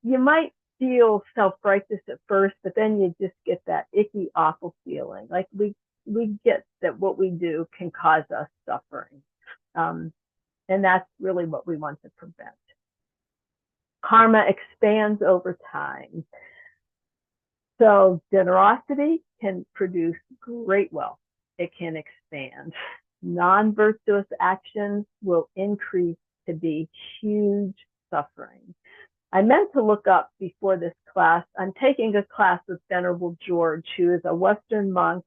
you might feel self-righteous at first, but then you just get that icky, awful feeling. Like we get that what we do can cause us suffering. And that's really what we want to prevent. Karma expands over time. So generosity can produce great wealth. It can expand. Non-virtuous actions will increase to be huge suffering. I meant to look up before this class. I'm taking a class with Venerable George, who is a Western monk.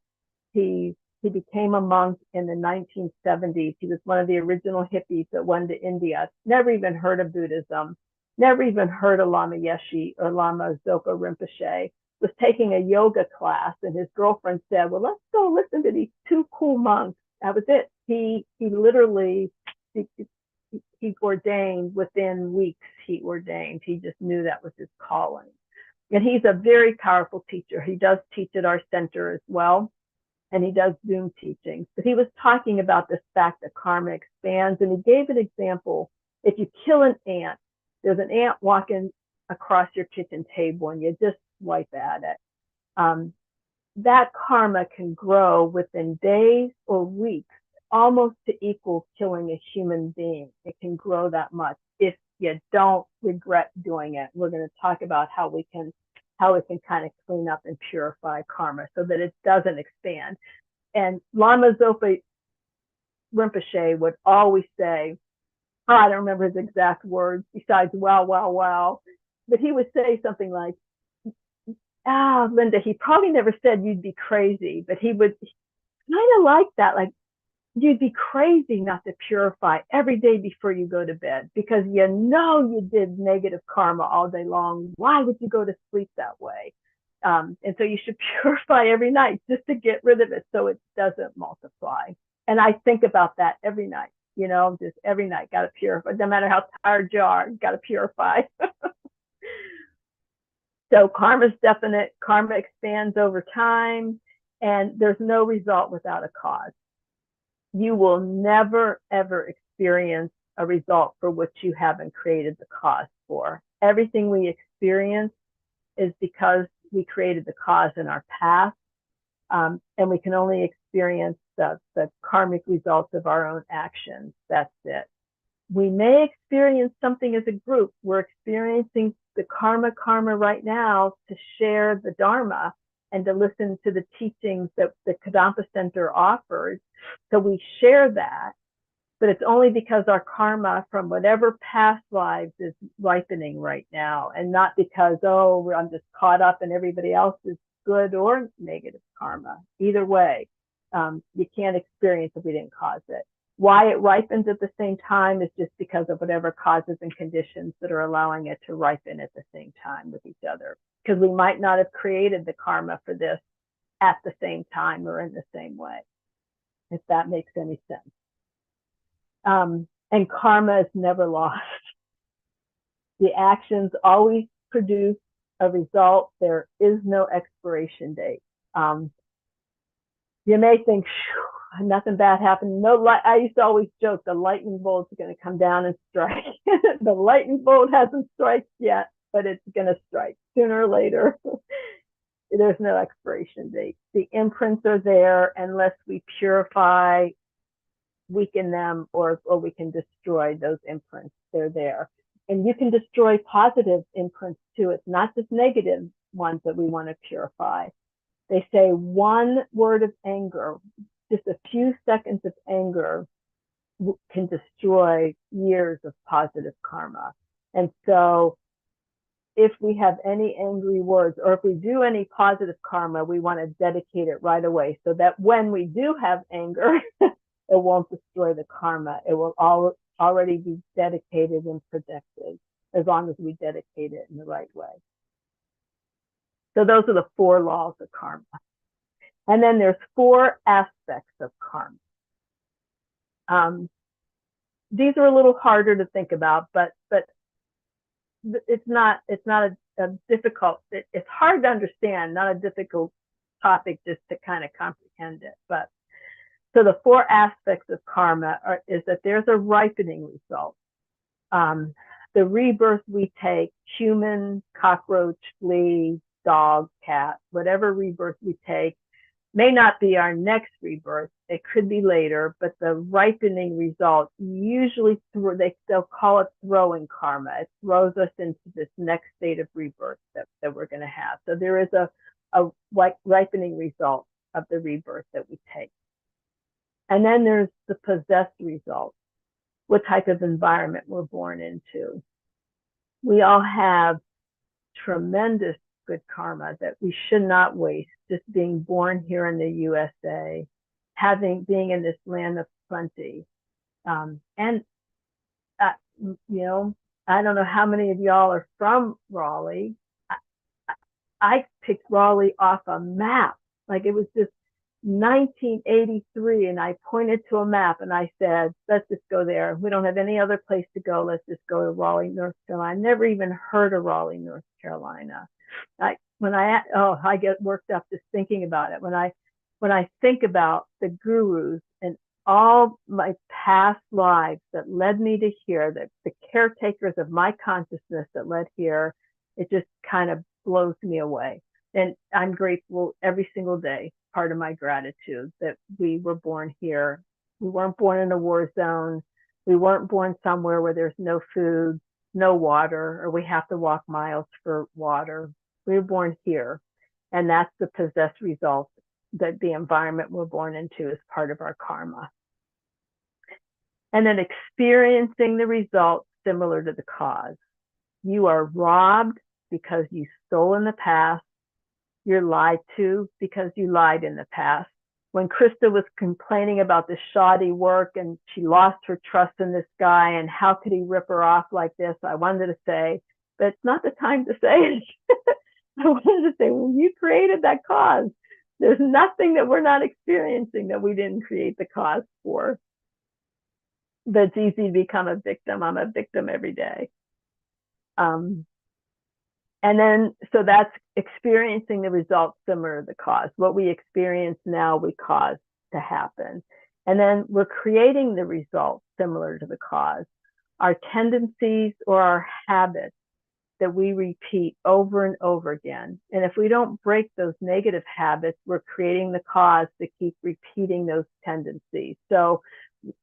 He became a monk in the 1970s. He was one of the original hippies that went to India. Never even heard of Buddhism. Never even heard of Lama Yeshe or Lama Zopa Rinpoche. Was taking a yoga class, and his girlfriend said, well, let's go listen to these 2 cool monks. That was it. He literally, he ordained within weeks. He ordained. He just knew that was his calling. And he's a very powerful teacher. He does teach at our center as well, and he does Zoom teachings. But he was talking about this fact that karma expands, and he gave an example. If you kill an ant, there's an ant walking across your kitchen table, and you just swipe at it. That karma can grow within days or weeks, almost to equal killing a human being. It can grow that much if you don't regret doing it. We're going to talk about how we can kind of clean up and purify karma so that it doesn't expand. And Lama Zopa Rinpoche would always say, I don't remember his exact words besides wow, wow, wow, but he would say something like, Linda, he probably never said you'd be crazy, but he would kind of like that, like, you'd be crazy not to purify every day before you go to bed, because you did negative karma all day long. Why would you go to sleep that way? And so you should purify every night just to get rid of it so it doesn't multiply. And I think about that every night, just every night, got to purify. No matter how tired you are, got to purify. So karma's definite. Karma expands over time, and there's no result without a cause. You will never, ever experience a result for which you haven't created the cause for. Everything we experience is because we created the cause in our past, and we can only experience the karmic results of our own actions. That's it. We may experience something as a group. We're experiencing the karma right now to share the Dharma and to listen to the teachings that the Kadampa Center offers. So we share that, but it's only because our karma from whatever past lives is ripening right now, and not because, I'm just caught up in everybody else's good or negative karma. Either way, you can't experience if we didn't cause it. Why it ripens at the same time is just because of whatever causes and conditions that are allowing it to ripen at the same time with each other. Because we might not have created the karma for this at the same time or in the same way, if that makes any sense. And karma is never lost. The actions always produce a result. There is no expiration date. You may think, nothing bad happened. No, I used to always joke the lightning bolt's going to come down and strike. The lightning bolt hasn't struck yet, but it's going to strike sooner or later. There's no expiration date. The imprints are there unless we purify, weaken them, or we can destroy those imprints. They're there. And you can destroy positive imprints too. It's not just negative ones that we want to purify. They say one word of anger, just a few seconds of anger, can destroy years of positive karma. And so if we have any angry words, or if we do any positive karma, we want to dedicate it right away so that when we do have anger, it won't destroy the karma. It will already be dedicated and protected, as long as we dedicate it in the right way. So those are the 4 laws of karma. And then there's 4 aspects of karma. These are a little harder to think about, but it's not a difficult, it's hard to understand, not a difficult topic just to kind of comprehend it. But so the 4 aspects of karma is that there's a ripening result. The rebirth we take, human, cockroach, flea, dog, cat, whatever rebirth we take, may not be our next rebirth. It could be later, but the ripening result usually they'll call it throwing karma. It throws us into this next state of rebirth that we're going to have. So there is a ripening result of the rebirth that we take. And then there's the possessed result, what type of environment we're born into. We all have tremendous good karma that we should not waste, just being born here in the USA, being in this land of plenty. I don't know how many of y'all are from Raleigh. I picked Raleigh off a map. Like, it was just 1983, and I pointed to a map and I said, let's just go there. We don't have any other place to go. Let's just go to Raleigh, North Carolina. I never even heard of Raleigh, North Carolina. I get worked up just thinking about it. When I think about the gurus and all my past lives that led me to here, the caretakers of my consciousness that led here, it just kind of blows me away. And I'm grateful every single day. Part of my gratitude that we were born here. We weren't born in a war zone. We weren't born somewhere where there's no food, no water, or we have to walk miles for water. We were born here. And that's the possessed result, that the environment we're born into is part of our karma. And then experiencing the result similar to the cause. You are robbed because you stole in the past. You're lied to because you lied in the past. When Krista was complaining about the shoddy work and she lost her trust in this guy and how could he rip her off like this, I wanted to say, but it's not the time to say it. I wanted to say, well, you created that cause. There's nothing that we're not experiencing that we didn't create the cause for. But it's easy to become a victim. I'm a victim every day. And then, so that's experiencing the results similar to the cause. What we experience now, we cause to happen. And then we're creating the results similar to the cause. Our tendencies or our habits that we repeat over and over again. And if we don't break those negative habits, we're creating the cause to keep repeating those tendencies. So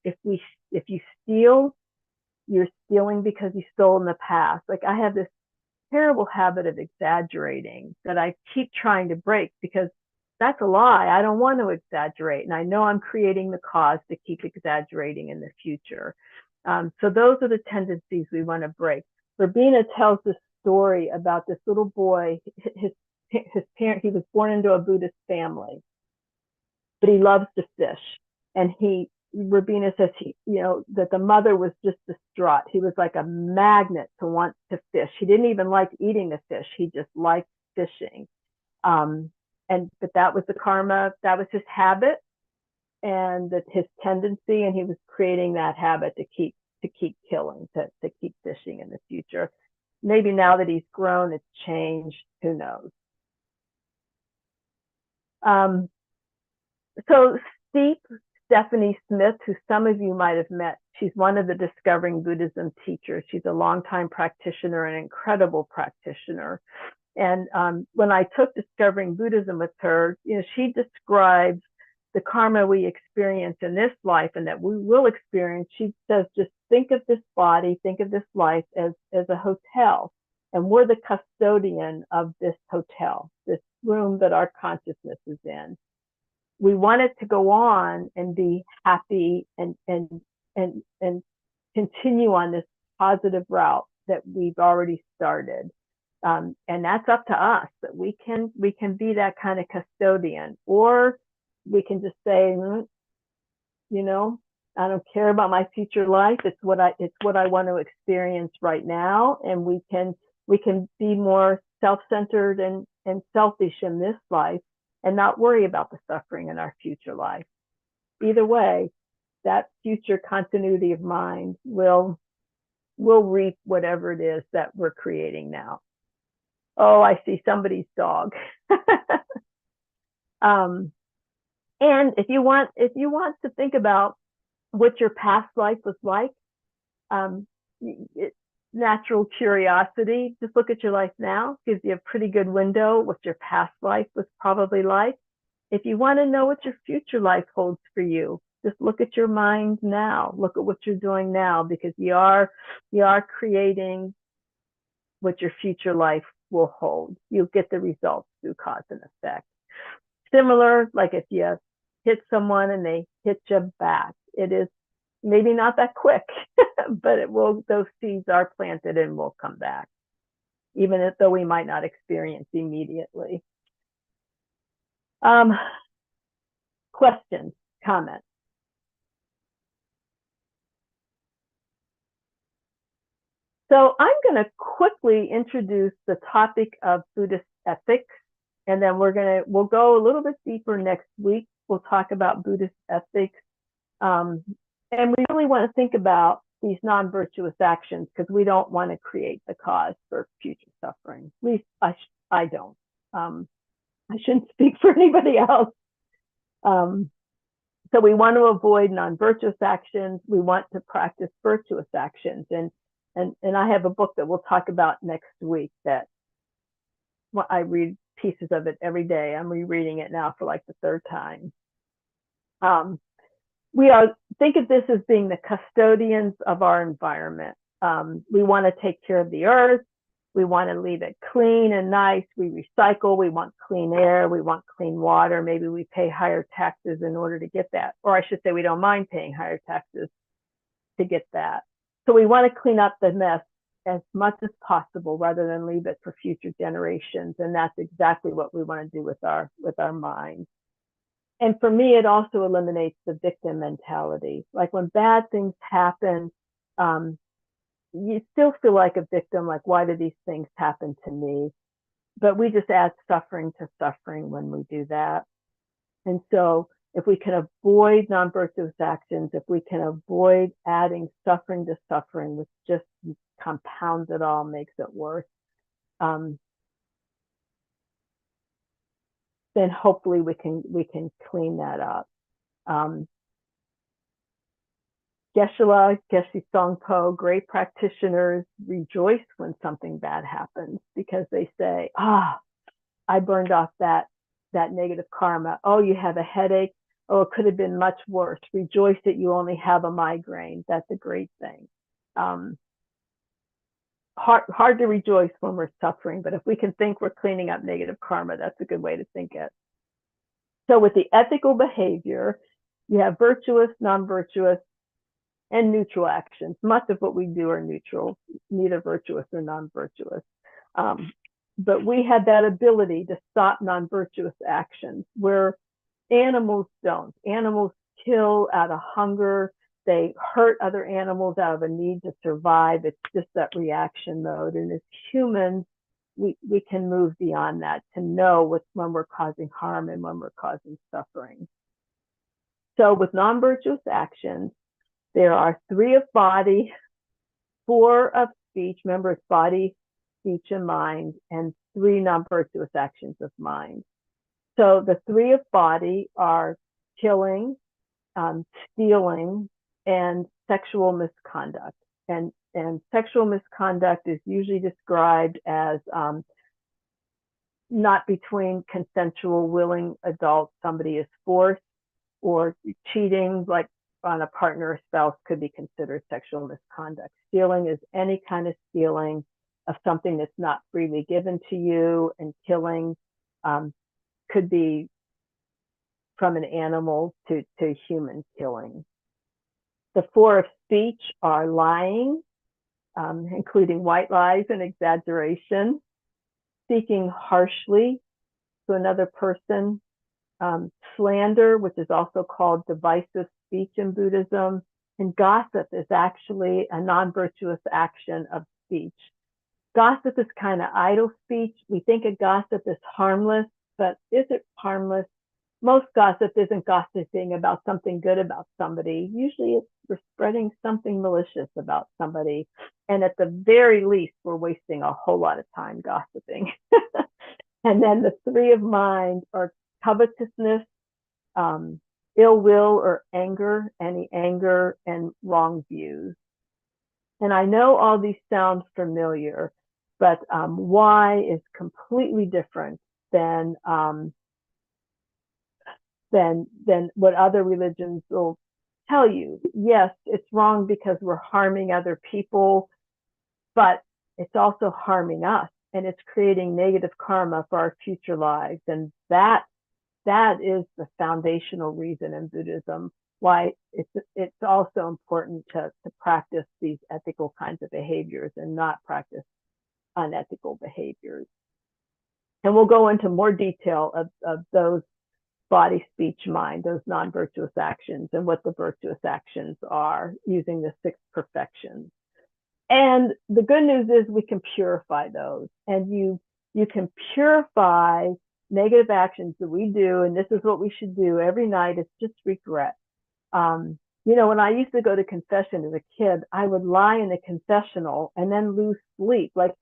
if you steal, you're stealing because you stole in the past. Like I have this terrible habit of exaggerating that I keep trying to break because that's a lie. I don't want to exaggerate. And I know I'm creating the cause to keep exaggerating in the future. So those are the tendencies we want to break. Verbena tells this story about this little boy. His parent, he was born into a Buddhist family, but he loves to fish. And Verbena says that the mother was just distraught. He was like a magnet to want to fish. He didn't even like eating the fish. He just liked fishing. But that was the karma. That was his habit and his tendency. And he was creating that habit to keep killing, to keep fishing in the future. Maybe now that he's grown, it's changed. Who knows? So Stephanie Smith, who some of you might have met, she's one of the Discovering Buddhism teachers. She's a longtime practitioner, an incredible practitioner. And when I took Discovering Buddhism with her, she describes the karma we experience in this life and that we will experience. She says, just think of this body, think of this life as a hotel. And we're the custodian of this hotel, this room that our consciousness is in. We want it to go on and be happy and continue on this positive route that we've already started. And that's up to us, that we can be that kind of custodian, or we can just say, I don't care about my future life. It's what I want to experience right now. And we can be more self-centered and selfish in this life and not worry about the suffering in our future life. Either way, that future continuity of mind will reap whatever it is that we're creating now. Oh, I see somebody's dog. And if you want to think about what your past life was like, natural curiosity, just look at your life now, gives you a pretty good window what your past life was probably like. If you want to know what your future life holds for you, just look at your mind now. Look at what you're doing now, because you are creating what your future life will hold. You'll get the results through cause and effect. Similar, like if you hit someone and they hit you back, it is maybe not that quick, but those seeds are planted and will come back, even though we might not experience immediately. Questions, comments? So I'm going to quickly introduce the topic of Buddhist ethics, and then we'll go a little bit deeper next week. We'll talk about Buddhist ethics. And we really want to think about these non-virtuous actions because we don't want to create the cause for future suffering. At least I don't. I shouldn't speak for anybody else. So we want to avoid non-virtuous actions. We want to practice virtuous actions. And I have a book that we'll talk about next week that I read pieces of it every day. I'm rereading it now for like the third time. Think of this as being the custodians of our environment. We want to take care of the earth. We want to leave it clean and nice. We recycle. We want clean air. We want clean water. Maybe we pay higher taxes in order to get that. Or I should say we don't mind paying higher taxes to get that. So we want to clean up the mess as much as possible rather than leave it for future generations. And that's exactly what we want to do with our minds. And for me, it also eliminates the victim mentality. Like when bad things happen, you still feel like a victim, like, why did these things happen to me? but we just add suffering to suffering when we do that. And so if we can avoid non-virtuous actions, if we can avoid adding suffering to suffering, which just compounds it all, makes it worse, then hopefully we can clean that up. Geshe-la, Geshe Songpo, great practitioners rejoice when something bad happens because they say, I burned off that negative karma. Oh, you have a headache. Oh, it could have been much worse. Rejoice that you only have a migraine. That's a great thing. Hard to rejoice when we're suffering, but if we can think we're cleaning up negative karma, that's a good way to think it. So with the ethical behavior, you have virtuous, non-virtuous, and neutral actions. Much of what we do are neutral, neither virtuous or non-virtuous. But we have that ability to stop non-virtuous actions where animals don't. Animals kill out of hunger. They hurt other animals out of a need to survive. It's just that reaction mode. And as humans, we can move beyond that to know when we're causing harm and when we're causing suffering. So with non-virtuous actions, there are 3 of body, 4 of speech. Remember, it's body, speech, and mind, and 3 non-virtuous actions of mind. So the 3 of body are killing, stealing, and sexual misconduct. And sexual misconduct is usually described as not between consensual, willing adults. Somebody is forced, or cheating, like on a partner or spouse, could be considered sexual misconduct. Stealing is any kind of stealing of something that's not freely given to you, and killing could be from an animal to human killing. The 4 of speech are lying, including white lies and exaggeration, speaking harshly to another person, slander, which is also called divisive speech in Buddhism, and gossip is actually a non-virtuous action of speech. Gossip is kind of idle speech. We think of gossip as harmless, but is it harmless? Most gossip isn't gossiping about something good about somebody. Usually we're spreading something malicious about somebody. And at the very least, we're wasting a whole lot of time gossiping. And then the 3 of mind are covetousness, ill will or anger, any anger, and wrong views. And I know all these sound familiar, but why is completely different than what other religions will tell you. Yes, it's wrong because we're harming other people, but it's also harming us, and it's creating negative karma for our future lives. And that is the foundational reason in Buddhism why it's also important to practice these ethical kinds of behaviors and not practice unethical behaviors. And we'll go into more detail of those body, speech, mind, those non-virtuous actions, and what the virtuous actions are using the 6 perfections. And the good news is we can purify those, and you can purify negative actions that we do, and this is what we should do every night. It's just regret. When I used to go to confession as a kid, I would lie in the confessional and then lose sleep. Like,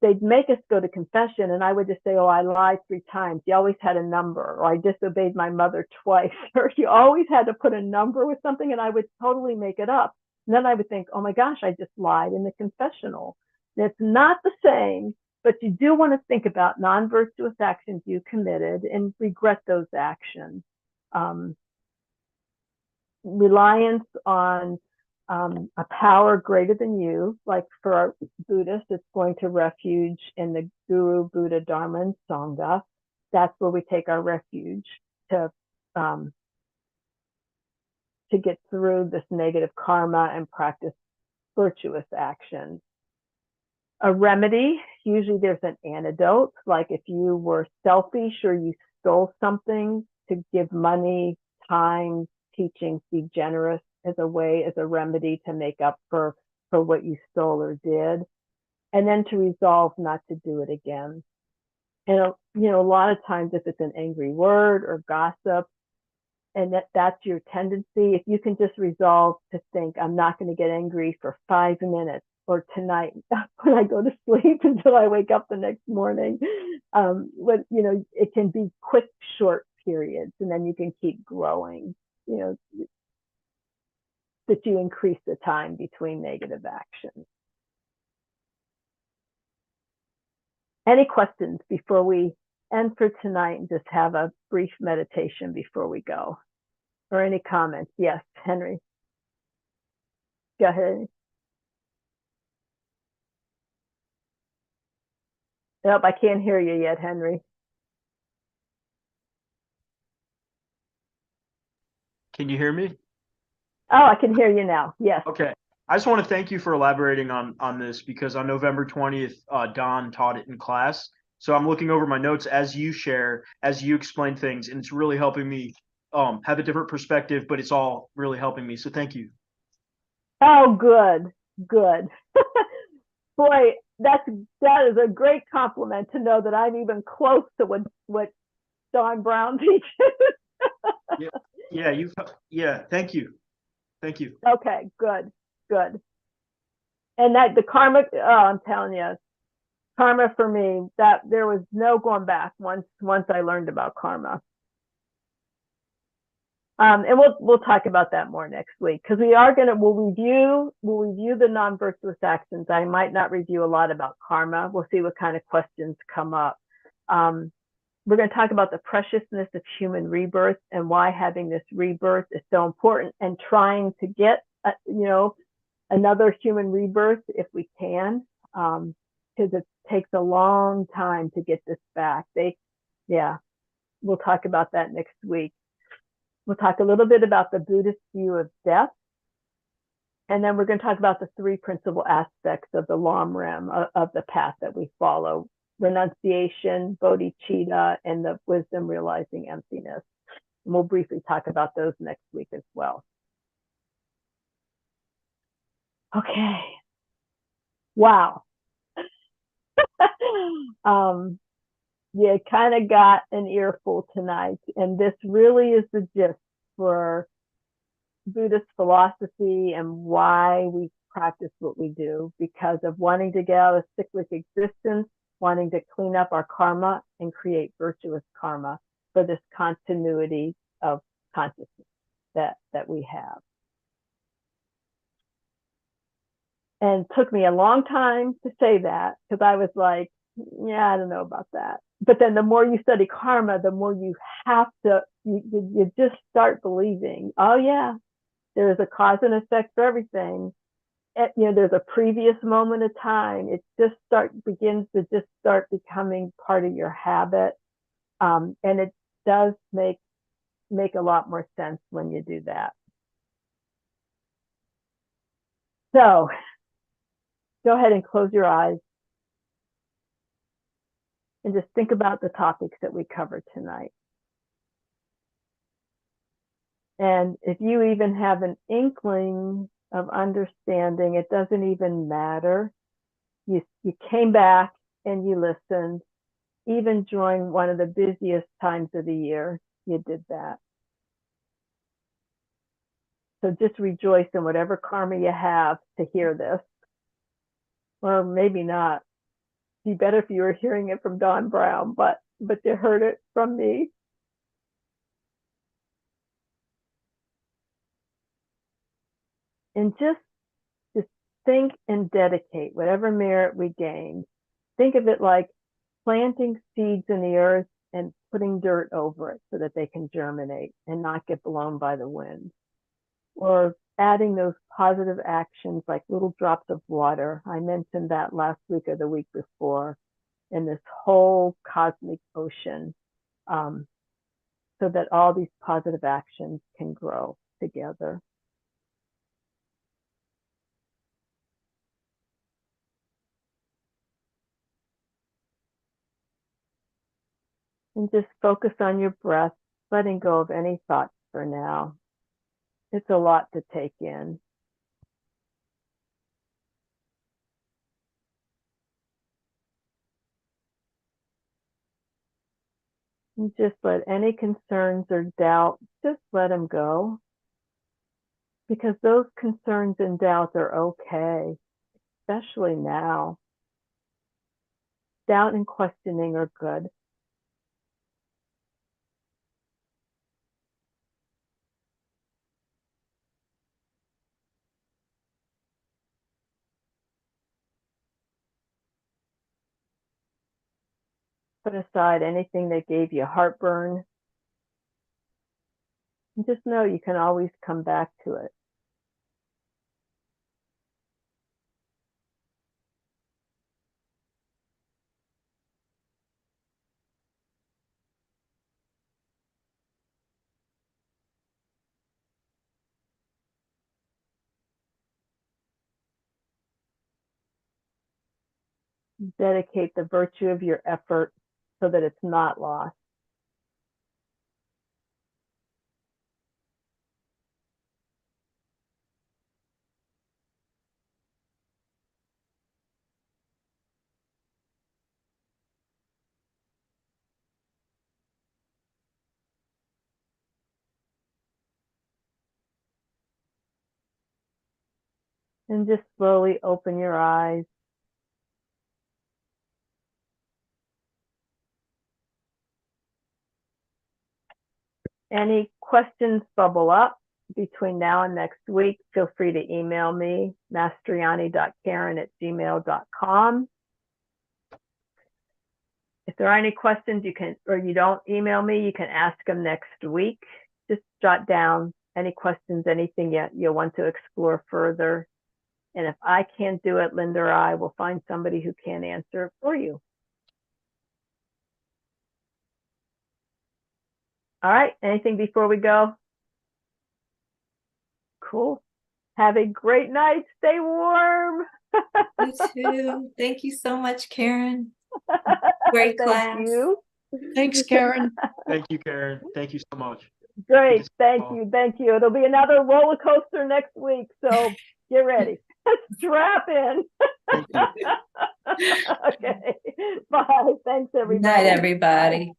they'd make us go to confession, and I would just say, oh, I lied 3 times. You always had a number, or I disobeyed my mother twice, or you always had to put a number with something, and I would totally make it up. And then I would think, oh my gosh, I just lied in the confessional. And it's not the same, but you do want to think about non-virtuous actions you committed and regret those actions. Reliance on a power greater than you, like for our Buddhists, it's going to refuge in the Guru, Buddha, Dharma, and Sangha. That's where we take our refuge to get through this negative karma and practice virtuous actions. A remedy, usually there's an antidote, like if you were selfish or you stole something, to give money, time, teachings, be generous as a remedy to make up for what you stole or did, and then to resolve not to do it again. And, a lot of times if it's an angry word or gossip, and that's your tendency, if you can just resolve to think, I'm not going to get angry for 5 minutes or tonight when I go to sleep until I wake up the next morning. It can be quick, short periods, and then you can keep growing, that you increase the time between negative actions. Any questions before we end for tonight and just have a brief meditation before we go? Or any comments? Yes, Henry. Go ahead. Nope, I can't hear you yet, Henry. Can you hear me? Oh, I can hear you now. Yes. Okay. I just want to thank you for elaborating on this, because on November 20th, Don taught it in class. So I'm looking over my notes as you share, as you explain things, and it's really helping me have a different perspective, but it's all really helping me. So thank you. Oh, good. Boy, that is a great compliment to know that I'm even close to what Don Brown teaches. Yeah, thank you. Okay, good. And that the karma, I'm telling you, karma for me, that there was no going back once I learned about karma. And we'll talk about that more next week, because we'll review the non-virtuous actions. I might not review a lot about karma. We'll see what kind of questions come up. We're going to talk about the preciousness of human rebirth and why having this rebirth is so important, and trying to get another human rebirth if we can, because it takes a long time to get this back. We'll talk about that next week. We'll talk a little bit about the Buddhist view of death. And then we're going to talk about the 3 principal aspects of the Lam Rim, of the path that we follow: renunciation, bodhicitta, and the wisdom realizing emptiness. And we'll briefly talk about those next week as well. Okay. Wow. You kind of got an earful tonight, and this really is the gist for Buddhist philosophy and why we practice what we do, because of wanting to get out of cyclic existence, wanting to clean up our karma and create virtuous karma for this continuity of consciousness that we have. And it took me a long time to say that, because I was like, yeah, I don't know about that. But then the more you study karma, the more you have to, you just start believing, oh yeah, there's a cause and effect for everything. There's a previous moment of time. It just begins to just start becoming part of your habit. And it does make a lot more sense when you do that. So go ahead and close your eyes and just think about the topics that we covered tonight. And if you even have an inkling of understanding, it doesn't even matter. You came back and you listened, even during one of the busiest times of the year, you did that. So just rejoice in whatever karma you have to hear this. Or maybe not. It'd be better if you were hearing it from Don Brown, but you heard it from me. And just think and dedicate whatever merit we gain. Think of it like planting seeds in the earth and putting dirt over it so that they can germinate and not get blown by the wind. Or adding those positive actions like little drops of water. I mentioned that last week or the week before, in this whole cosmic ocean, so that all these positive actions can grow together. And just focus on your breath, letting go of any thoughts for now. It's a lot to take in. And just let any concerns or doubt, just let them go. Because those concerns and doubts are okay, especially now. Doubt and questioning are good. Put aside anything that gave you heartburn. And just know you can always come back to it. Dedicate the virtue of your effort so that it's not lost. And just slowly open your eyes. Any questions bubble up between now and next week, feel free to email me, mastriani.karen@gmail.com. If there are any questions you can, or you don't email me, you can ask them next week. Just jot down any questions, anything you want to explore further. And if I can't do it, Linda or I will find somebody who can answer it for you. All right, anything before we go? Cool. Have a great night. Stay warm. You too. Thank you so much, Karen. Great class. Thank you. Thanks, Karen. Thank you, Karen. Thank you so much. Great. Thank you. Thank you. It'll be another roller coaster next week. So get ready. Strap in. Thank you. Okay. Bye. Thanks, everybody. Good night, everybody.